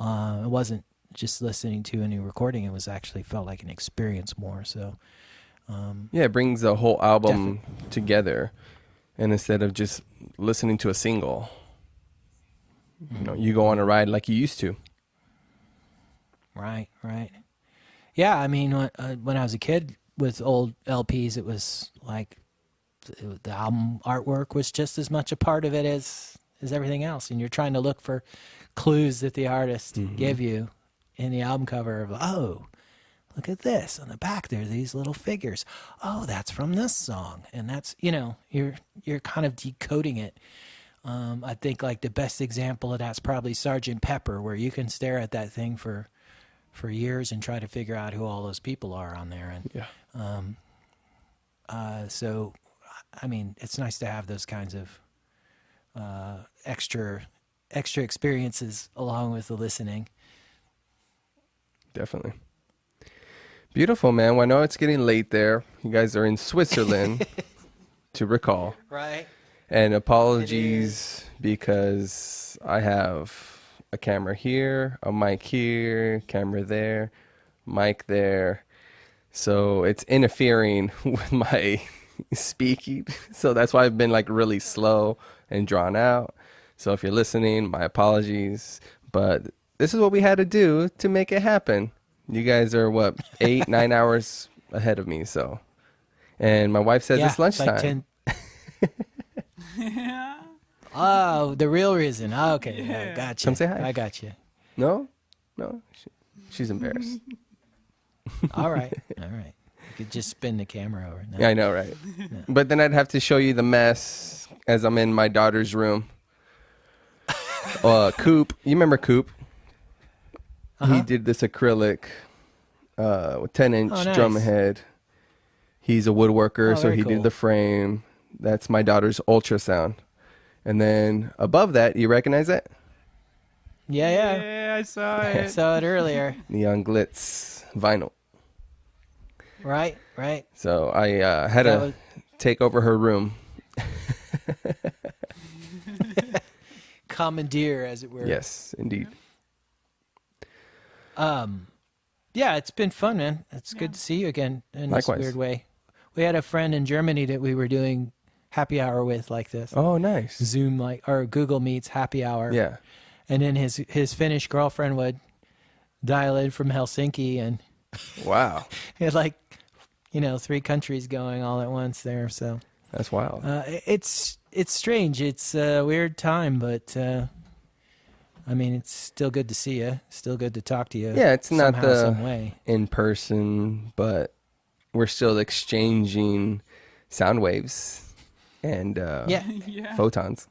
it wasn't just listening to a new recording. It was actually felt like an experience more. So Yeah, it brings the whole album together, and instead of just listening to a single, you know, you go on a ride like you used to. Right. Yeah, I mean, when I was a kid with old LPs, it was like the album artwork was just as much a part of it as everything else, and you're trying to look for clues that the artist give you in the album cover of, oh, look at this on the back, there are these little figures, oh, that's from this song, and that's, you're kind of decoding it. I think like the best example of that's probably Sergeant Pepper, where you can stare at that thing for years and try to figure out who all those people are on there. And so I mean, it's nice to have those kinds of extra experiences along with the listening. Definitely. Beautiful, man. Well, I know it's getting late there. You guys are in Switzerland, to recall. Right. And apologies because I have a camera here, a mic here, camera there, mic there. So it's interfering with my speaking. So that's why I've been like really slow and drawn out. So if you're listening, my apologies. But this is what we had to do to make it happen. You guys are 8-9 hours ahead of me. So, and my wife says it's lunchtime. Yeah. Oh, the real reason. Oh, okay. Yeah. I got you. Come say hi. I got you. No, she's embarrassed. All right. You could just spin the camera over. No. Yeah, I know, right? But then I'd have to show you the mess as I'm in my daughter's room. Coop, you remember Coop? He did this acrylic with 10-inch drum head. He's a woodworker, so he did the frame. That's my daughter's ultrasound. And then above that, you recognize that? Yeah. Yeah, I saw I it. saw it earlier. Neon glitz vinyl. Right. So I had to take over her room. Commandeer, as it were. Yes, indeed. Yeah, it's been fun, man. It's good to see you again in Likewise. this weird way. We had a friend in Germany that we were doing happy hour with like this. Oh, nice. Zoom or Google Meets happy hour. Yeah. And then his Finnish girlfriend would dial in from Helsinki, and Wow. he had like 3 countries going all at once there. So That's wild. it's strange. It's a weird time, but I mean, it's still good to see you. Still good to talk to you. Yeah, it's not somehow, some the way. in person, but we're still exchanging sound waves and Yeah. photons.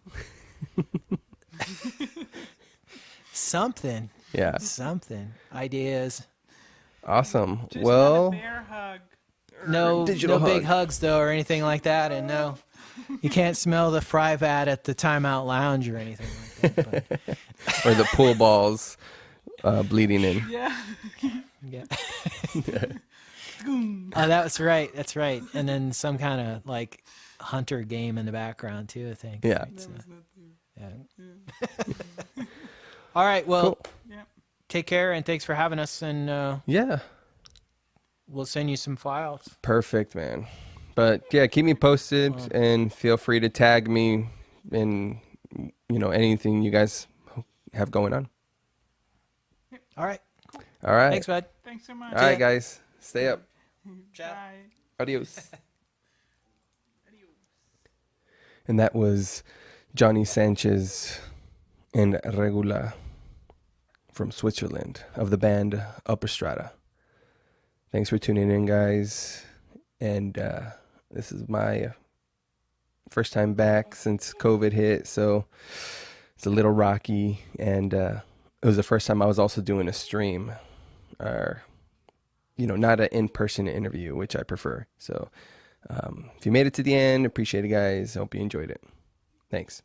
Something. Yeah. Something. Ideas. Awesome. Just Well, not a bear hug. No Digital big hug. hugs, though, or anything like that. And no, you can't smell the fry vat at the Timeout Lounge or anything like that. But, or the pool balls bleeding in. Yeah. yeah. Oh, that's right. That's right. And then some kind of like hunter game in the background, too, I think. Yeah. Right? So, yeah. All right. Well, Cool. Yeah. take care, and thanks for having us. And Yeah. we'll send you some files. Perfect, man. But yeah, keep me posted and feel free to tag me in anything you guys have going on. All right. All right. Thanks, bud. Thanks so much. All right, guys. Stay up. Bye. Adios. And that was Johnny Sanchez and Regula from Switzerland of the band Upper Strata. Thanks for tuning in, guys. And this is my first time back since COVID hit, so it's a little rocky. And it was the first time I was also doing a stream, or not an in-person interview, which I prefer. So if you made it to the end, appreciate it, guys. Hope you enjoyed it. Thanks.